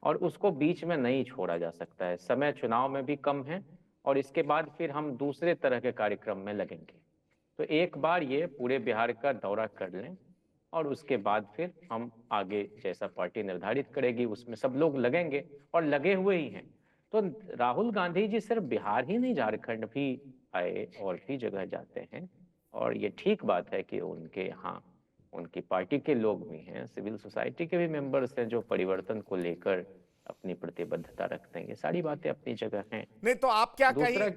और उसको बीच में नहीं छोड़ा जा सकता है। समय चुनाव में भी कम है और इसके बाद फिर हम दूसरे तरह के कार्यक्रम में लगेंगे। तो एक बार ये पूरे बिहार का दौरा कर लें और उसके बाद फिर हम आगे जैसा पार्टी निर्धारित करेगी उसमें सब लोग लगेंगे, और लगे हुए ही हैं। तो राहुल गांधी जी सिर्फ बिहार ही नहीं, झारखंड भी आए और भी जगह जाते हैं, और ये ठीक बात है कि उनके यहाँ उनकी पार्टी के लोग भी हैं, सिविल सोसाइटी के भी मेंबर्स हैं जो परिवर्तन को लेकर अपनी प्रतिबद्धता रखते हैं। ये सारी बातें अपनी जगह हैं। नहीं तो आप क्या दूसरा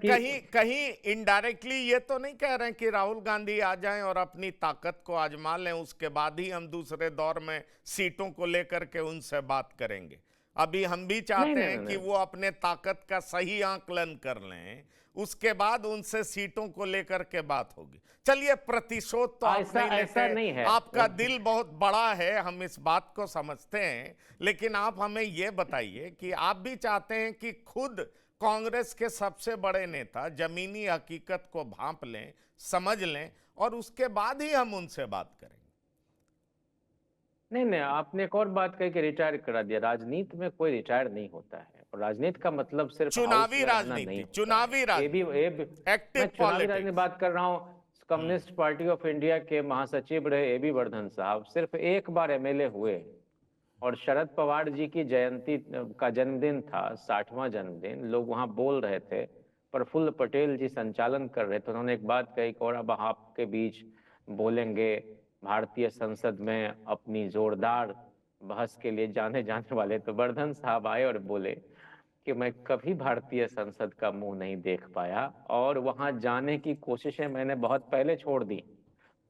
कहीं इनडायरेक्टली ये तो नहीं कह रहे हैं कि राहुल गांधी आ जाएं और अपनी ताकत को आजमा लें, उसके बाद ही हम दूसरे दौर में सीटों को लेकर के उनसे बात करेंगे? अभी हम भी चाहते हैं कि वो अपने ताकत का सही आकलन कर लें, उसके बाद उनसे सीटों को लेकर के बात होगी। चलिए, प्रतिशोध तो आप नहीं लेते, नहीं है। आपका दिल बहुत बड़ा है, हम इस बात को समझते हैं, लेकिन आप हमें ये बताइए कि आप भी चाहते हैं कि खुद कांग्रेस के सबसे बड़े नेता जमीनी हकीकत को भांप लें, समझ लें, और उसके बाद ही हम उनसे बात करेंगे? नहीं नहीं, आपने एक और बात कही कि रिटायर करा दिया। राजनीति में कोई रिटायर नहीं होता है, और राजनीति का मतलब सिर्फ हाउस चुनावी में रहना राजनीति, नहीं होता चुनावी है। ये भी एक्टिव मैं चुनावी पॉलिटिक्स। राजनीति बात कर रहा हूँ। कम्युनिस्ट पार्टी ऑफ इंडिया के महासचिव रहे एबी वर्धन साहब, सिर्फ एक बार एमएलए हुए, और शरद पवार जी की जयंती का जन्मदिन था, 60वां जन्मदिन, लोग वहां बोल रहे थे, प्रफुल्ल पटेल जी संचालन कर रहे थे। उन्होंने एक बात कही कि और अब आपके बीच बोलेंगे भारतीय संसद में अपनी जोरदार बहस के लिए जाने जाने वाले, तो वर्धन साहब आए और बोले कि मैं कभी भारतीय संसद का मुंह नहीं देख पाया, और वहां जाने की कोशिशें मैंने बहुत पहले छोड़ दी।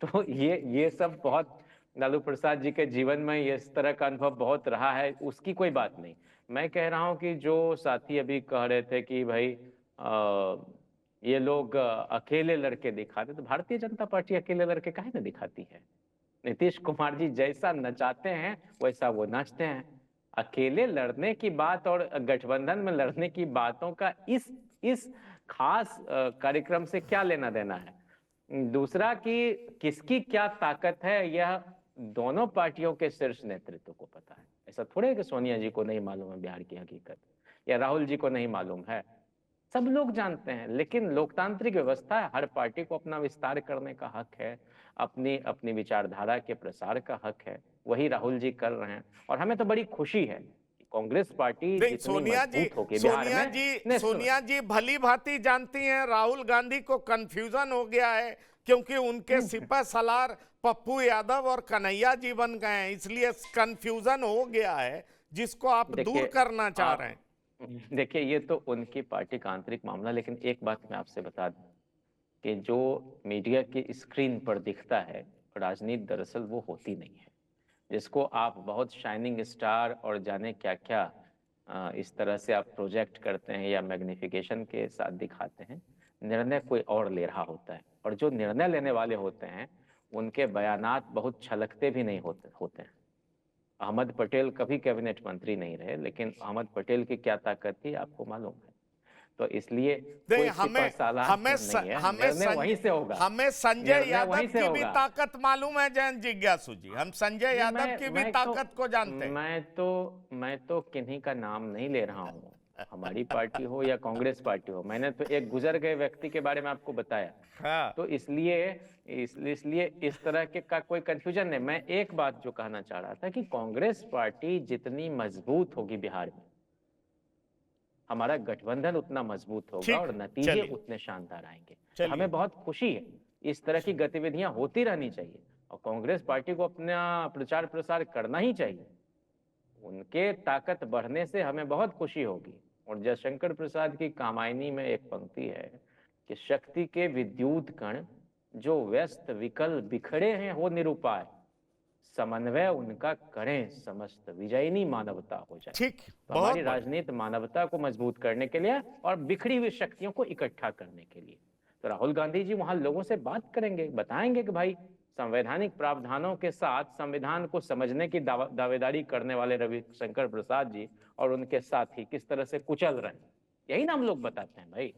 तो ये सब बहुत लालू प्रसाद जी के जीवन में ये इस तरह का अनुभव बहुत रहा है, उसकी कोई बात नहीं। मैं कह रहा हूं कि जो साथी अभी कह रहे थे कि भाई ये लोग अकेले लड़के दिखाते, तो भारतीय जनता पार्टी अकेले लड़के काहे ना दिखाती है? नीतीश कुमार जी जैसा नचाते हैं वैसा वो नाचते हैं। अकेले लड़ने की बात और गठबंधन में लड़ने की बातों का इस खास कार्यक्रम से क्या लेना देना है? दूसरा कि किसकी क्या ताकत है, यह दोनों पार्टियों के शीर्ष नेतृत्व को पता है। ऐसा थोड़े कि सोनिया जी को नहीं मालूम है बिहार की हकीकत, या राहुल जी को नहीं मालूम है, सब लोग जानते हैं। लेकिन लोकतांत्रिक व्यवस्था है, हर पार्टी को अपना विस्तार करने का हक है, अपनी अपनी विचारधारा के प्रसार का हक है, वही राहुल जी कर रहे हैं। और हमें तो बड़ी खुशी है कि कांग्रेस पार्टी जितनी मजबूत होगी बिहार में। सोनिया जी भली भांति जानती हैं, राहुल गांधी को कंफ्यूजन हो गया है क्योंकि उनके सिपह सलार पप्पू यादव और कन्हैया जी बन गए हैं, इसलिए कंफ्यूजन हो गया है जिसको आप दूर करना चाह रहे हैं। देखिए, ये तो उनकी पार्टी का आंतरिक मामला, लेकिन एक बात मैं आपसे बता दूं कि जो मीडिया की स्क्रीन पर दिखता है, राजनीति दरअसल वो होती नहीं है। जिसको आप बहुत शाइनिंग स्टार और जाने क्या क्या इस तरह से आप प्रोजेक्ट करते हैं या मैग्निफिकेशन के साथ दिखाते हैं, निर्णय कोई और ले रहा होता है। और जो निर्णय लेने वाले होते हैं उनके बयानात बहुत छलकते भी नहीं होते हैं। अहमद पटेल कभी कैबिनेट मंत्री नहीं रहे, लेकिन अहमद पटेल की क्या ताकत थी आपको मालूम है। तो इसलिए हमें संजय यादव की भी ताकत मालूम है। जयंत जिज्ञासु जी, हम संजय यादव की भी ताकत को जानते हैं। मैं तो किन्हीं का नाम नहीं ले रहा हूँ, हमारी पार्टी हो या कांग्रेस पार्टी हो। मैंने तो एक गुजर गए व्यक्ति के बारे में आपको बताया। हाँ। तो इसलिए इस तरह के का कोई कंफ्यूजन नहीं। मैं एक बात जो कहना चाह रहा था कि कांग्रेस पार्टी जितनी मजबूत होगी बिहार में, हमारा गठबंधन उतना मजबूत होगा और नतीजे उतने शानदार आएंगे। हमें बहुत खुशी है, इस तरह की गतिविधियां होती रहनी चाहिए और कांग्रेस पार्टी को अपना प्रचार प्रसार करना ही चाहिए। उनके ताकत बढ़ने से हमें बहुत खुशी होगी। और जयशंकर प्रसाद की कामायनी में एक पंक्ति है कि शक्ति के विद्युत कण जो व्यस्त विकल बिखरे हैं हो निरुपाय, समन्वय उनका करें समस्त विजयिनी मानवता हो जाए। ठीक, तो हमारी राजनीति मानवता को मजबूत करने के लिए और बिखरी हुई शक्तियों को इकट्ठा करने के लिए। तो राहुल गांधी जी वहां लोगों से बात करेंगे, बताएंगे कि भाई संवैधानिक प्रावधानों के साथ संविधान को समझने की दावेदारी करने वाले रविशंकर प्रसाद जी और उनके साथी किस तरह से कुचल रहे हैं। यही ना हम लोग बताते हैं भाई,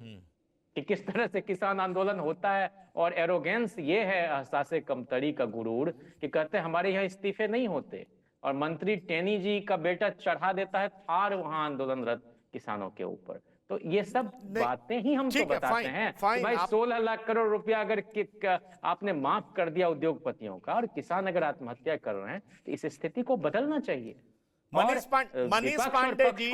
कि किस तरह से किसान आंदोलन होता है। और एरोगेंस ये है, एहसासे कमतरी का गुरूर, कि कहते हैं हमारे यहाँ इस्तीफे नहीं होते, और मंत्री टेनी जी का बेटा चढ़ा देता है थार वहां आंदोलनरत किसानों के ऊपर। तो ये सब बातें ही हमको बताते हैं कि भाई 16 लाख करोड़ रुपया अगर आपने माफ कर दिया उद्योगपतियों का और किसान अगर आत्महत्या कर रहे हैं, तो इस स्थिति को बदलना चाहिए। मनीष पांडे जी,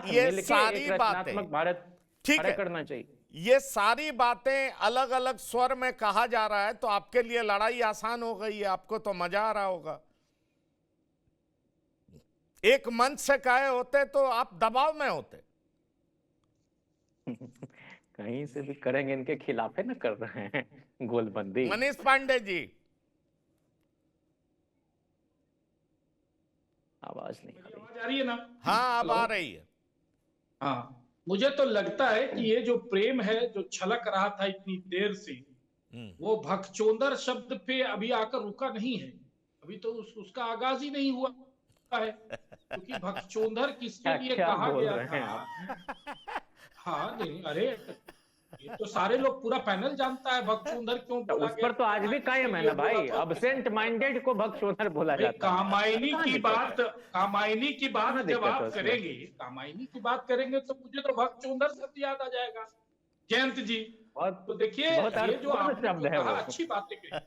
ये सारी बातें भारत ठीक है करना चाहिए। ये सारी बातें अलग अलग स्वर में कहा जा रहा है, तो आपके लिए लड़ाई आसान हो गई है, आपको तो मजा आ रहा होगा। एक मंच से कहे होते तो आप दबाव में होते। कहीं से भी करेंगे, इनके खिलाफ है ना कर रहे हैं गोलबंदी। मनीष पांडे जी, आवाज नहीं आ रही है ना? हाँ, अब आ रही है। हाँ, मुझे तो लगता है कि ये जो प्रेम है जो छलक रहा था इतनी देर से, वो भगचोंदर शब्द पे अभी आकर रुका नहीं है। अभी तो उसका आगाज ही नहीं हुआ है, क्योंकि भगचोंदर किसके लिए कहा गया था। हाँ नहीं, अरे ये तो सारे लोग, पूरा पैनल जानता है भगचोंदर क्यों तो बोला उस गया। पर तो आज भी कायम है ना भाई, अब्सेंट माइंडेड को भगचोदर बोला भाई जाता है। कामायनी कहाँ की दिक्कत बात, है? कामायनी की बात कहाँ जब दिक्कत है आप उसमें? करेंगे, कामायनी की बात करेंगे तो मुझे तो भगचोंदर शब्द याद आ जाएगा, जयंत जी। बहुत तो देखिए बहुत ये जो अर्थपूर्ण आपने शब्द जो है कहा, वो। अच्छी बातें कही।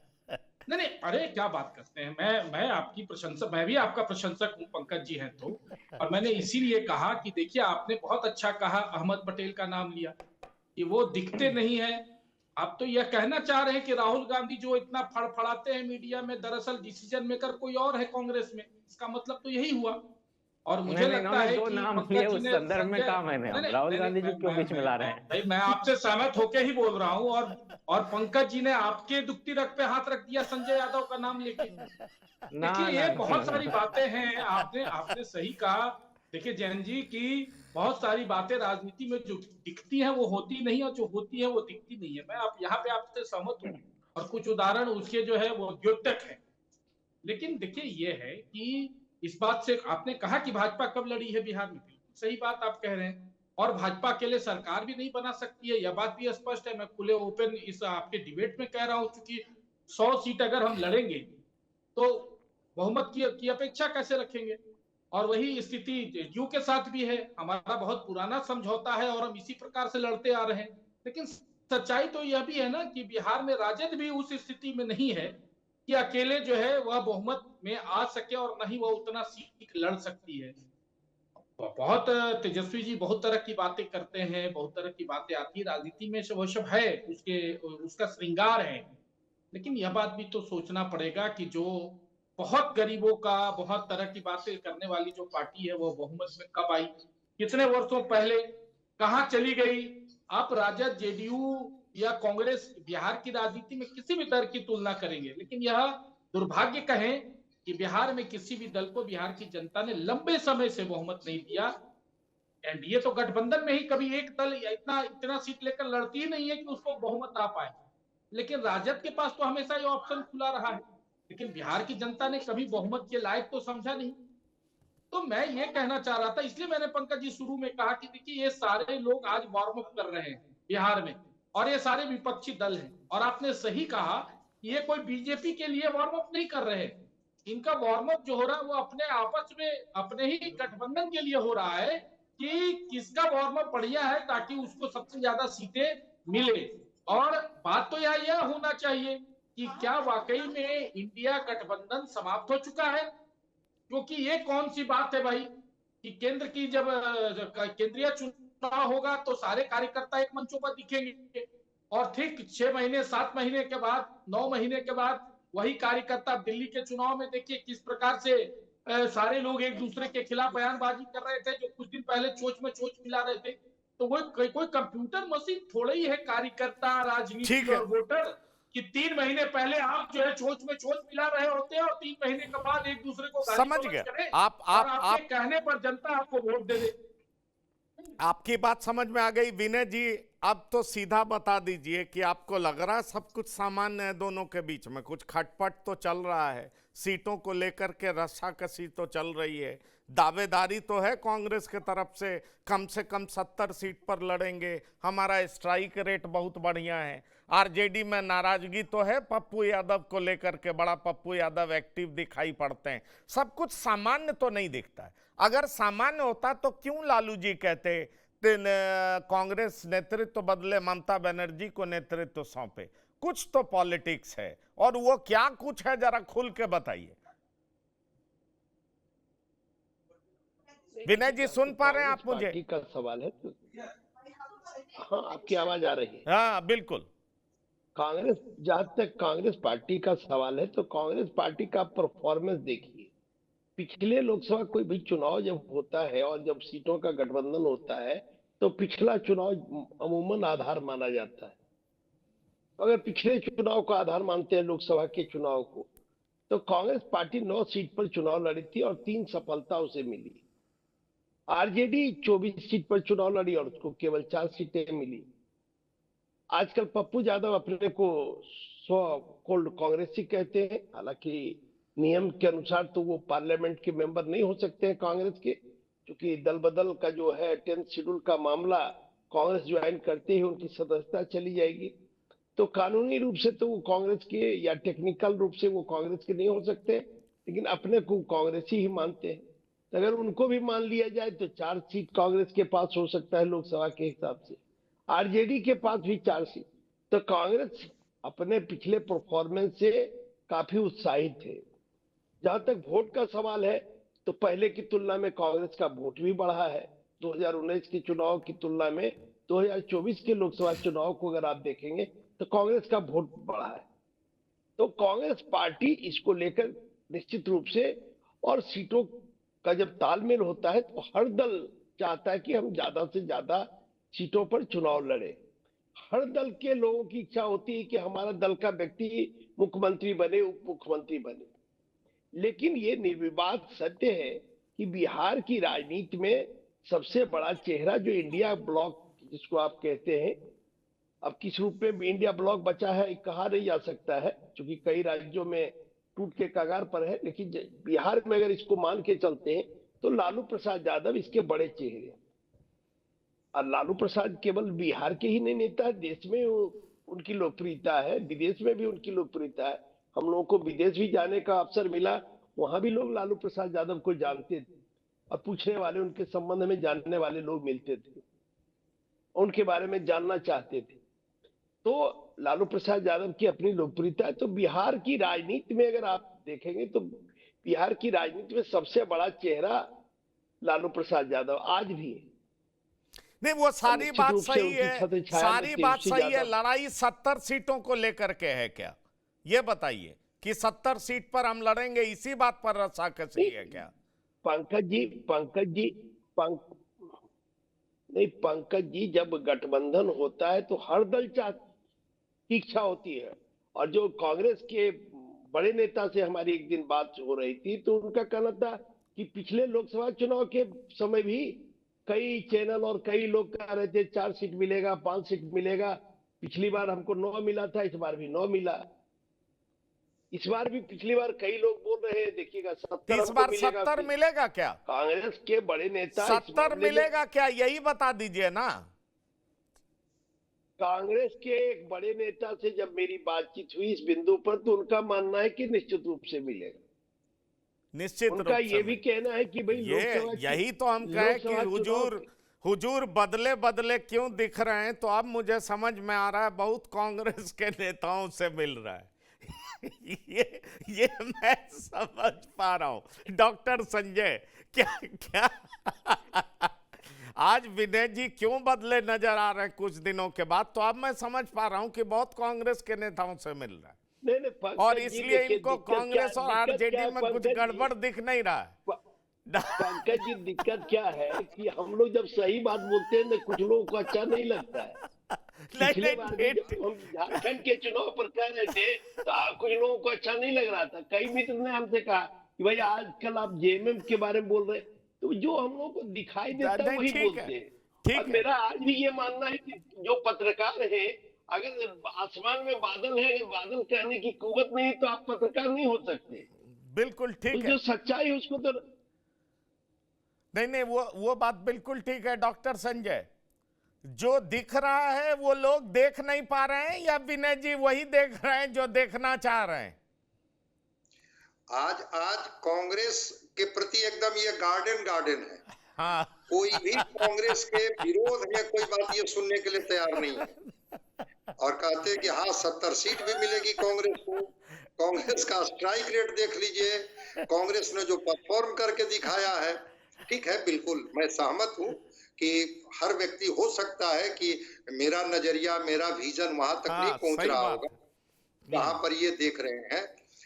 नहीं नहीं, अरे क्या बात करते हैं, मैं आपकी प्रशंसक, मैं भी आपका प्रशंसक हूँ पंकज जी हैं तो। और मैंने इसीलिए कहा कि देखिए आपने बहुत अच्छा कहा, अहमद पटेल का नाम लिया कि वो दिखते नहीं है। आप तो यह कहना चाह रहे हैं कि राहुल गांधी जो इतना फड़फड़ाते हैं मीडिया में, दरअसल डिसीजन मेकर कोई और है कांग्रेस में, इसका मतलब तो यही हुआ। और नहीं मुझे नहीं, लगता इन्होंने है दो कि नाम लिए, पंकज जी उस ने संदर्भ में संजय, कहा मैंने। नहीं हम नहीं राहुल नहीं गांधी जी क्यों बीच में ला रहे हैं? भाई मैं आपसे सहमत होके ही बोल रहा हूँ। और पंकज जी ने आपके दुखती रग पे हाथ रख दिया संजय यादव का नाम लेके। ना देखिए ना ये ना बहुत ना। सारी बातें हैं, आपने आपने सही कहा। देखिए जैन जी की बहुत सारी बातें राजनीति में जो दिखती हैं वो होती नहीं, और जो होती है वो दिखती नहीं है। मैं आप यहाँ पे आपसे सहमत हूँ, और कुछ उदाहरण उसके जो है वो द्योतक है। लेकिन देखिए ये है कि इस बात से आपने कहा कि भाजपा कब लड़ी है बिहार में, बिल्कुल सही बात आप कह रहे हैं। और भाजपा के लिए सरकार भी नहीं बना सकती है, यह बात भी स्पष्ट है। मैं खुले ओपन इस आपके डिबेट में कह रहा हूं, क्योंकि 100 सीट अगर हम लड़ेंगे तो बहुमत की अपेक्षा कैसे रखेंगे। और वही स्थिति जेडीयू के साथ भी है, हमारा बहुत पुराना समझौता है और हम इसी प्रकार से लड़ते आ रहे हैं। लेकिन सच्चाई तो यह भी है ना कि बिहार में राजद भी उस स्थिति में नहीं है कि अकेले जो है वह बहुमत में आ सके, और नहीं वह उतना सीट लड़ सकती है। बहुत तेजस्वी जी बहुत तरह की बातें करते हैं, बहुत तरह की बातें आती है राजनीति में, वो सब है, उसके उसका श्रृंगार है। लेकिन यह बात भी तो सोचना पड़ेगा कि जो बहुत गरीबों का, बहुत तरह की बातें करने वाली जो पार्टी है वो बहुमत में कब आई, कितने वर्षों पहले, कहां चली गई। आप राजद, जेडीयू या कांग्रेस बिहार की राजनीति में किसी भी दल की तुलना करेंगे, लेकिन यह दुर्भाग्य कहें कि बिहार में किसी भी दल को बिहार की जनता ने लंबे समय से बहुमत नहीं दिया। एनडीए तो गठबंधन में ही कभी एक दल इतना इतना सीट लेकर लड़ती ही नहीं है कि उसको बहुमत आ पाए। लेकिन राजद के पास तो हमेशा ये ऑप्शन खुला रहा है, लेकिन बिहार की जनता ने कभी बहुमत के लायक तो समझा नहीं। तो मैं ये कहना चाह रहा था, इसलिए मैंने पंकज जी शुरू में कहा कि देखिए ये सारे लोग आज वार्म अप कर रहे हैं बिहार में, और ये सारे विपक्षी दल हैं। और आपने सही कहा कि ये कोई बीजेपी के लिए वार्म अप नहीं कर रहे, इनका वार्म अप जो हो रहा है वो अपने आपस में, अपने ही गठबंधन के लिए हो रहा है कि किसका वार्म अप बढ़िया है ताकि उसको सबसे ज्यादा सीटें मिले। और बात तो यह होना चाहिए कि क्या वाकई में इंडिया गठबंधन समाप्त हो चुका है। क्योंकि ये कौन सी बात है भाई कि केंद्र की जब केंद्रीय चुनाव होगा तो सारे कार्यकर्ता एक मंचों पर दिखेंगे, और ठीक 6 महीने, 7 महीने के बाद, 9 महीने के बाद वही कार्यकर्ता दिल्ली के चुनाव में देखिए किस प्रकार से सारे लोग एक दूसरे के खिलाफ बयानबाजी कर रहे थे, जो कुछ दिन पहले चोच में चोच मिला रहे थे। तो वो कोई कंप्यूटर मशीन थोड़ा ही है कार्यकर्ता, राजनीति ठीक है। और वोटर, कि 3 महीने पहले आप जो है चोच में चोच मिला रहे होते हैं और 3 महीने के बाद एक दूसरे को गाली समझ गलौज गया। करें, आप और आप आपके आप कहने पर जनता आपको वोट दे दे। आपकी बात समझ में आ गई विनय जी। अब तो सीधा बता दीजिए कि आपको लग रहा है सब कुछ सामान्य है दोनों के बीच में, कुछ खटपट तो चल रहा है, सीटों को लेकर के रस्साकसी तो चल रही है, दावेदारी तो है कांग्रेस के तरफ से कम 70 सीट पर लड़ेंगे, हमारा स्ट्राइक रेट बहुत बढ़िया है, आरजेडी में नाराजगी तो है पप्पू यादव को लेकर के, बड़ा पप्पू यादव एक्टिव दिखाई पड़ते हैं, सब कुछ सामान्य तो नहीं दिखता है। अगर सामान्य होता तो क्यों लालू जी कहते कांग्रेस नेतृत्व बदले ममता बनर्जी को नेतृत्व सौंपे? कुछ तो पॉलिटिक्स है, और वो क्या कुछ है जरा खुल के बताइए। विनय जी सुन पा रहे हैं आप मुझे? पार्टी का सवाल है तो हाँ, आपकी आवाज आ रही है। हाँ बिल्कुल। कांग्रेस, जहां तक कांग्रेस पार्टी का सवाल है तो कांग्रेस पार्टी का परफॉर्मेंस देखिए। पिछले लोकसभा कोई भी चुनाव जब होता है और जब सीटों का गठबंधन होता है तो पिछला चुनाव अमूमन आधार माना जाता है। अगर पिछले चुनाव को आधार मानते हैं लोकसभा के चुनाव को, तो कांग्रेस पार्टी 9 सीट पर चुनाव लड़ी थी और 3 सफलता उसे मिली। आरजेडी 24 सीट पर चुनाव लड़ी और उसको केवल 4 सीटें मिली। आजकल पप्पू यादव अपने को सो कोल्ड कांग्रेसी कहते हैं, हालांकि नियम के अनुसार तो वो पार्लियामेंट के मेंबर नहीं हो सकते हैं कांग्रेस के, क्योंकि दल बदल का जो है 10th शेड्यूल का मामला कांग्रेस ज्वाइन करते ही उनकी सदस्यता चली जाएगी। तो कानूनी रूप से तो वो कांग्रेस के या टेक्निकल रूप से वो कांग्रेस के नहीं हो सकते, लेकिन अपने को कांग्रेसी ही मानते हैं। तो अगर उनको भी मान लिया जाए तो 4 सीट कांग्रेस के पास हो सकता है लोकसभा के हिसाब से, आरजेडी के पास भी 4 सीट। तो कांग्रेस अपने पिछले परफॉर्मेंस से काफी उत्साहित है। जहां तक वोट का सवाल है तो पहले की तुलना में कांग्रेस का वोट भी बढ़ा है। 2019 के चुनाव की तुलना में 2024 के लोकसभा चुनाव को अगर आप देखेंगे तो कांग्रेस का वोट बढ़ा है। तो कांग्रेस पार्टी इसको लेकर निश्चित रूप से, और सीटों का जब तालमेल होता है तो हर दल चाहता है कि हम ज्यादा से ज्यादा सीटों पर चुनाव लड़े। हर दल के लोगों की इच्छा होती है कि हमारा दल का व्यक्ति मुख्यमंत्री बने, उप मुख्यमंत्री बने। लेकिन ये निर्विवाद सत्य है कि बिहार की राजनीति में सबसे बड़ा चेहरा जो इंडिया ब्लॉक जिसको आप कहते हैं, अब किस रूप में इंडिया ब्लॉक बचा है कहा नहीं जा सकता है, क्योंकि कई राज्यों में टूट के कगार पर है। लेकिन बिहार में अगर इसको मान के चलते हैं तो लालू प्रसाद यादव इसके बड़े चेहरे हैं। और लालू प्रसाद केवल बिहार के ही नहीं नेता है, देश में उनकी लोकप्रियता है, विदेश में भी उनकी लोकप्रियता है। हम लोगों को विदेश भी जाने का अवसर मिला, वहां भी लोग लालू प्रसाद यादव को जानते थे और पूछने वाले, उनके संबंध में जानने वाले लोग मिलते थे, उनके बारे में जानना चाहते थे। तो लालू प्रसाद यादव की अपनी लोकप्रियता है। तो बिहार की राजनीति में अगर आप देखेंगे तो बिहार की राजनीति में सबसे बड़ा चेहरा लालू प्रसाद यादव आज भी है। नहीं, वो सारी निश्चित बात रूप से सही उनकी है, छत्र छाया सारी में बात तेजस्वी सही है। यादव। लड़ाई 70 सीटों को लेकर के है क्या? ये बताइए कि 70 सीट पर हम लड़ेंगे, इसी बात पर रस्साकसी है क्या? पंकज जी, जब गठबंधन होता है तो हर दल की इच्छा होती है। और जो कांग्रेस के बड़े नेता से हमारी एक दिन बात हो रही थी तो उनका कहना था कि पिछले लोकसभा चुनाव के समय भी कई चैनल और कई लोग कह रहे थे 4 सीट मिलेगा, 5 सीट मिलेगा। पिछली बार हमको 9 मिला था, इस बार भी 9 मिला। इस बार भी पिछली बार कई लोग बोल रहे हैं देखिएगा 70 इस बार 70 मिलेगा क्या? कांग्रेस के बड़े नेता 70 मिलेगा क्या, यही बता दीजिए ना। कांग्रेस के एक बड़े नेता से जब मेरी बातचीत हुई इस बिंदु पर तो उनका मानना है कि निश्चित रूप से मिलेगा। निश्चित रूप उनका से ये भी कहना है कि भाई यही तो हम कहें कि हुजूर बदले बदले क्यों दिख रहे हैं। तो अब मुझे समझ में आ रहा है, बहुत कांग्रेस के नेताओं से मिल रहा है। ये मैं समझ पा रहा हूं। डॉक्टर संजय, क्या आज विनय जी क्यों बदले नजर आ रहे हैं कुछ दिनों के बाद? तो अब मैं समझ पा रहा हूं कि बहुत कांग्रेस के नेताओं से मिल रहा है, नहीं, और इसलिए इनको कांग्रेस और आरजेडी में कुछ गड़बड़ दिख नहीं रहा है। पंकज जी, दिक्कत क्या है कि हम लोग जब सही बात बोलते हैं ना कुछ लोगों को अच्छा नहीं लगता है। पिछले बार भी जब हम झारखंड के चुनाव पर कह रहे थे तो कुछ लोगों को अच्छा नहीं लग रहा था। कई मित्र ने हमसे कहा कि भाई आजकल आप जेएमएम के बारे में बोल रहे हैं, तो जो हम लोगों को दिखाई देता है वही बोलते हैं। और मेरा आज भी ये मानना है कि जो पत्रकार है, अगर आसमान में बादल है, बादल कहने की कुव्वत नहीं तो आप पत्रकार नहीं हो सकते। बिल्कुल ठीक है, जो सच्चाई है उसको तो नहीं, वो बात बिल्कुल ठीक है। डॉक्टर संजय, जो दिख रहा है वो लोग देख नहीं पा रहे हैं, या विनय जी वही देख रहे हैं जो देखना चाह रहे हैं? आज कांग्रेस के प्रति एकदम ये गार्डन है। हाँ। कोई भी कांग्रेस के विरोध में कोई बात ये सुनने के लिए तैयार नहीं है, और कहते हैं कि हाँ 70 सीट भी मिलेगी कांग्रेस को। कांग्रेस का स्ट्राइक रेट देख लीजिए, कांग्रेस ने जो परफॉर्म करके दिखाया है। ठीक है, बिल्कुल मैं सहमत हूँ कि हर व्यक्ति हो सकता है कि मेरा नजरिया, मेरा विजन वहां तक नहीं पहुंच रहा होगा जहां पर ये देख रहे हैं।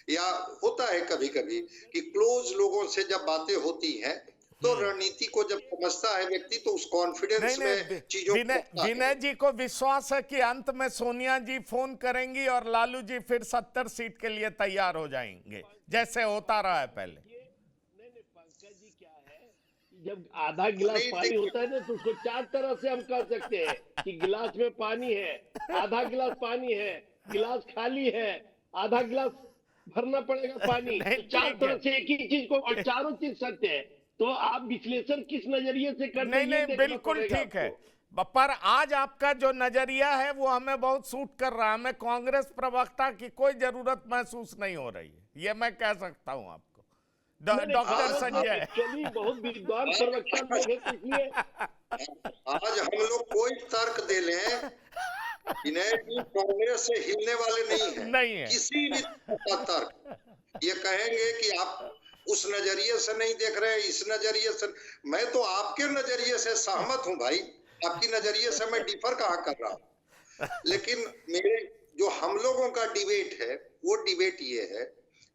या होता है कभी कभी कि क्लोज लोगों से जब बातें होती हैं तो रणनीति को जब समझता है व्यक्ति तो उस कॉन्फिडेंस में चीजों विनय जी को विश्वास है कि अंत में सोनिया जी फोन करेंगी और लालू जी फिर 70 सीट के लिए तैयार हो जाएंगे, जैसे होता रहा है पहले। पंकज जी, क्या है, जब आधा गिलास पानी होता है ना तो उसको 4 तरह से हम कह सकते हैं कि गिलास में पानी है, आधा गिलास पानी है, गिलास खाली है, आधा गिलास भरना पड़ेगा पानी। तो 4 तरह से एक ही चीज को, और चारों चीज सत्य है। तो आप विश्लेषण किस नजरिए से करते हैं? नहीं, बिल्कुल ठीक है। पर आज आपका जो नजरिया है वो हमें बहुत सूट कर रहा है। हमें कांग्रेस प्रवक्ता की कोई जरूरत महसूस नहीं हो रही है, ये मैं कह सकता हूं आपको। डॉक्टर संजय एक्चुअली बहुत विद्वान प्रवक्ता लोग हैं, तो इसलिए आज हम लोग कोई तर्क दे लें, इन्हें कि कांग्रेस से हिलने वाले नहीं है। किसी भी का तर्क ये कहेंगे कि आप उस नजरिए से नहीं देख रहे, इस नजरिए से। मैं तो आपके नजरिए से सहमत हूं भाई, आपकी नजरिए से मैं डिफर कहाँ कर रहा हूं। लेकिन मेरे जो हम लोगों का डिबेट है, वो डिबेट ये है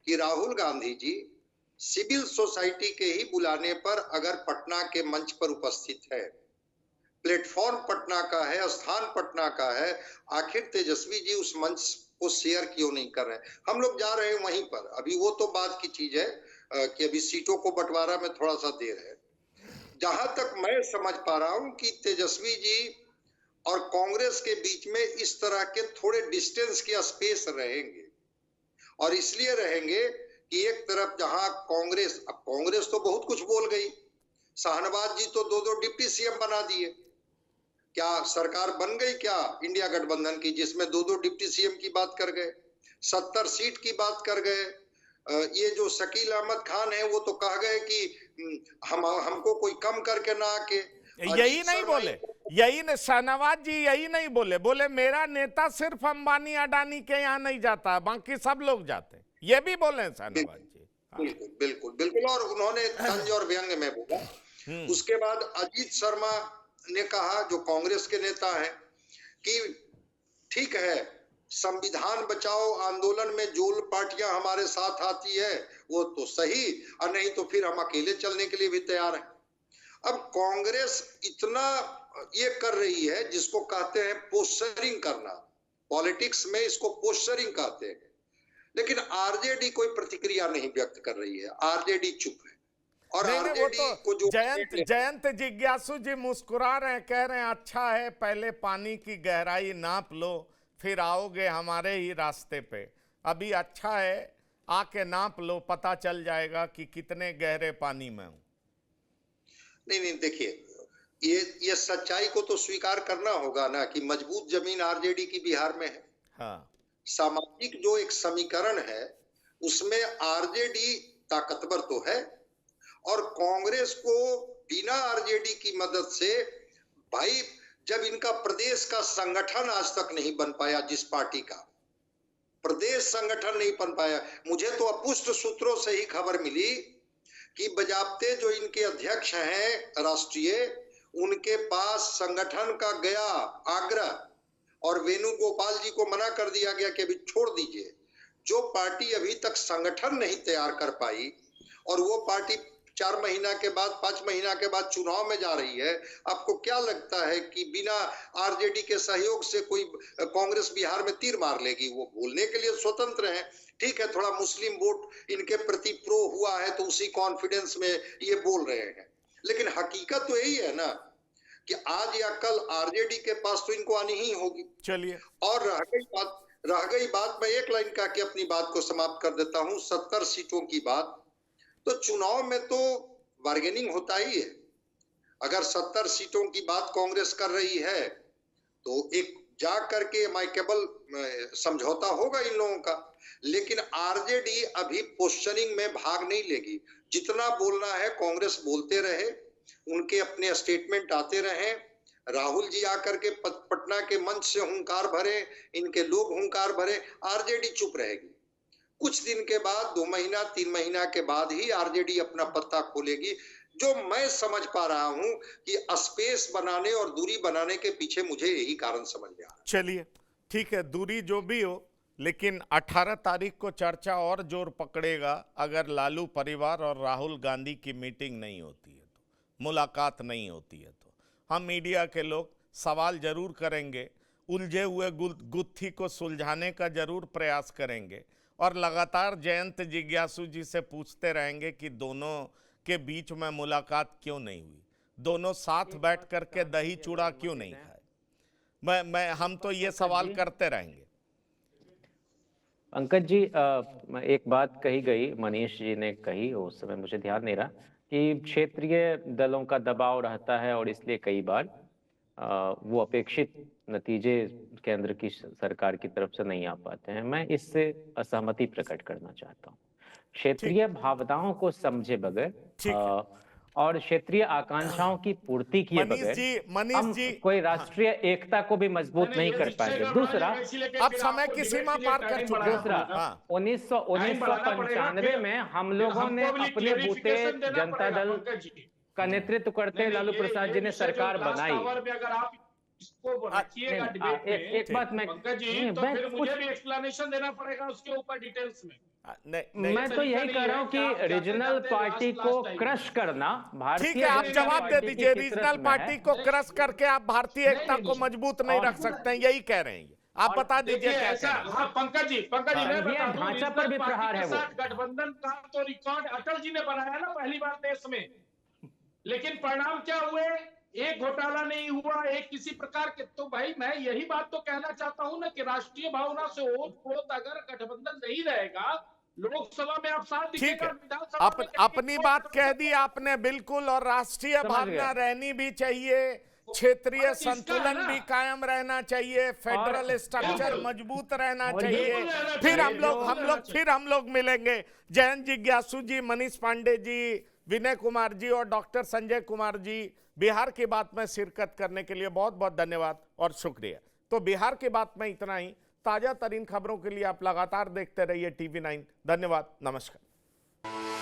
कि राहुल गांधी जी सिविल सोसाइटी के ही बुलाने पर अगर पटना के मंच पर उपस्थित है, प्लेटफॉर्म पटना का है, स्थान पटना का है, आखिर तेजस्वी जी उस मंच को शेयर क्यों नहीं कर रहे हैं? हम लोग जा रहे हैं वहीं पर। अभी वो तो बात की चीज है कि अभी सीटों को बंटवारा में थोड़ा सा देर है। जहां तक मैं समझ पा रहा हूं कि तेजस्वी जी और कांग्रेस के बीच में इस तरह के थोड़े डिस्टेंस के स्पेस रहेंगे, और इसलिए रहेंगे कि एक तरफ जहां कांग्रेस तो बहुत कुछ बोल गई, शाहनवाज जी तो 2-2 डिप्टी सीएम बना दिए। क्या सरकार बन गई क्या इंडिया गठबंधन की, जिसमें 2-2 डिप्टी सीएम की बात कर गए, 70 सीट की बात कर गए। ये जो शकील अहमद खान है वो तो कह गए कि हमको कोई कम करके ना आके। यही नहीं बोले, यही नहीं, शाहनवाज जी यही नहीं बोले मेरा नेता सिर्फ अंबानी अडानी के यहाँ नहीं जाता, बाकी सब लोग जाते, ये भी बोले शाहनवाज जी। बिल्कुल बिल्कुल बिल्कुल। और उन्होंने तंज और व्यंग में बोला। उसके बाद अजीत शर्मा ने कहा, जो कांग्रेस के नेता हैं, कि ठीक है, संविधान बचाओ आंदोलन में जो पार्टियां हमारे साथ आती है वो तो सही, और नहीं तो फिर हम अकेले चलने के लिए भी तैयार हैं। अब कांग्रेस इतना ये कर रही है जिसको कहते हैं पोस्चरिंग करना, पॉलिटिक्स में इसको पोस्चरिंग कहते हैं। लेकिन आरजेडी कोई प्रतिक्रिया नहीं व्यक्त कर रही है, आरजेडी चुप है। और आरजेडी को जो जयंत जिज्ञासु जी मुस्कुरा रहे हैं, कह रहे हैं अच्छा है, पहले पानी की गहराई नाप लो, फिर आओगे हमारे ही रास्ते पे। अभी अच्छा है, आके नाप लो, पता चल जाएगा कि कितने गहरे पानी में हूं। नहीं, देखिए, ये सच्चाई को तो स्वीकार करना होगा ना कि मजबूत जमीन आरजेडी की बिहार में है। हाँ। सामाजिक जो एक समीकरण है उसमें आरजेडी ताकतवर तो है, और कांग्रेस को बिना आरजेडी की मदद से, भाई जब इनका प्रदेश का संगठन आज तक नहीं बन पाया, जिस पार्टी का प्रदेश संगठन नहीं बन पाया, मुझे तो अपुष्ट सूत्रों से ही खबर मिली कि बजाबते जो इनके अध्यक्ष हैं राष्ट्रीय, उनके पास संगठन का गया आग्रह, और वेणुगोपाल जी को मना कर दिया गया कि अभी छोड़ दीजिए। जो पार्टी अभी तक संगठन नहीं तैयार कर पाई, और वो पार्टी 4 महीना के बाद 5 महीना के बाद चुनाव में जा रही है, आपको क्या लगता है कि बिना आरजेडी के सहयोग से कोई कांग्रेस बिहार में तीर मार लेगी? वो बोलने के लिए स्वतंत्र है, ठीक है, थोड़ा मुस्लिम वोट इनके प्रति प्रो हुआ है तो उसी कॉन्फिडेंस में ये बोल रहे हैं, लेकिन हकीकत तो यही है ना कि आज या कल आरजेडी के पास तो इनको आनी ही होगी। चलिए, और रह गई बात, मैं एक लाइन कह के अपनी बात को समाप्त कर देता हूं, 70 सीटों की बात। तो चुनाव में तो बार्गेनिंग होता ही है। अगर 70 सीटों की बात कांग्रेस कर रही है तो एक जा करके माइकेबल समझौता होगा इन लोगों का। लेकिन आरजेडी अभी पोस्चरिंग में भाग नहीं लेगी। जितना बोलना है कांग्रेस बोलते रहे, उनके अपने स्टेटमेंट आते रहे, राहुल जी आकर के पटना के मंच से हुंकार भरे, इनके लोग हुंकार भरे, आरजेडी चुप रहेगी। कुछ दिन के बाद, 2 महीना 3 महीना के बाद ही आरजेडी अपना पत्ता खोलेगी। जो मैं समझ पा रहा हूं कि स्पेस बनाने और दूरी बनाने के पीछे मुझे यही कारण समझ में आ रहा है। चलिए ठीक है, दूरी जो भी हो, लेकिन 18 तारीख को चर्चा और जोर पकड़ेगा अगर लालू परिवार और राहुल गांधी की मीटिंग नहीं होती है, तो मुलाकात नहीं होती है, तो हम मीडिया के लोग सवाल जरूर करेंगे, उलझे हुए गुत्थी को सुलझाने का जरूर प्रयास करेंगे, और लगातार जयंत जिज्ञासु जी से पूछते रहेंगे कि दोनों के बीच में मुलाकात क्यों नहीं हुई, दोनों साथ बैठ करके दही चूड़ा क्यों नहीं खाए। हम तो ये सवाल करते रहेंगे। पंकज जी, एक बात कही गई, मनीष जी ने कही, उस समय मुझे ध्यान नहीं रहा, कि क्षेत्रीय दलों का दबाव रहता है और इसलिए कई बार वो अपेक्षित नतीजे केंद्र की सरकार की तरफ से नहीं आ पाते हैं। मैं इससे असहमति प्रकट करना चाहता हूँ। क्षेत्रीय भावनाओं को समझे बगैर ठीक है। और क्षेत्रीय आकांक्षाओं की पूर्ति किए बगैर मनीष हम जी, कोई राष्ट्रीय एकता को भी मजबूत नहीं कर पाएंगे। दूसरा, अब समय की सीमा पार कर चुके हैं। दूसरा, हाँ। 1995 में हम लोगों ने अपने बूते जनता दल का नेतृत्व करते लालू प्रसाद जी ने सरकार बनाई। अगर आप इसको रखिएगा डिबेट में, एक बात मैं पंकज जी, तो फिर मुझे भी एक्सप्लेनेशन देना पड़ेगा उसके ऊपर डिटेल्स में। मैं तो यही कह रहा हूँ कि रीजनल पार्टी को क्रश करना भारतीय, ठीक है, आप जवाब दे दीजिए। रीजनल पार्टी को क्रश करके आप भारतीय एकता को मजबूत नहीं रख सकते हैं, यही कह रहे हैं। आप बता दीजिए क्या ऐसा। हाँ, पंकज जी मैं बता दूं, ढांचा पर भी प्रहार है। वो गठबंधन का तो रिकॉर्ड अटल जी ने बनाया ना पहली बार देश में, लेकिन परिणाम क्या हुए? एक घोटाला नहीं हुआ, एक किसी प्रकार के। तो भाई मैं यही बात तो कहना चाहता हूं ना कि राष्ट्रीय भावना से ओत-प्रोत अगर गठबंधन नहीं रहेगा, लोकसभा में आप साथ ठीक है, विधानसभा में अपनी बात कह दी आपने बिल्कुल। और राष्ट्रीय भावना रहनी भी चाहिए, क्षेत्रीय संतुलन भी कायम रहना चाहिए, फेडरल स्ट्रक्चर मजबूत रहना चाहिए। फिर हम लोग मिलेंगे। जयंत जिज्ञासु जी, मनीष पांडे जी, विनय कुमार जी और डॉक्टर संजय कुमार जी, बिहार की बात में शिरकत करने के लिए बहुत बहुत धन्यवाद और शुक्रिया। तो बिहार की बात में इतना ही। ताजा तरीन खबरों के लिए आप लगातार देखते रहिए TV9। धन्यवाद, नमस्कार।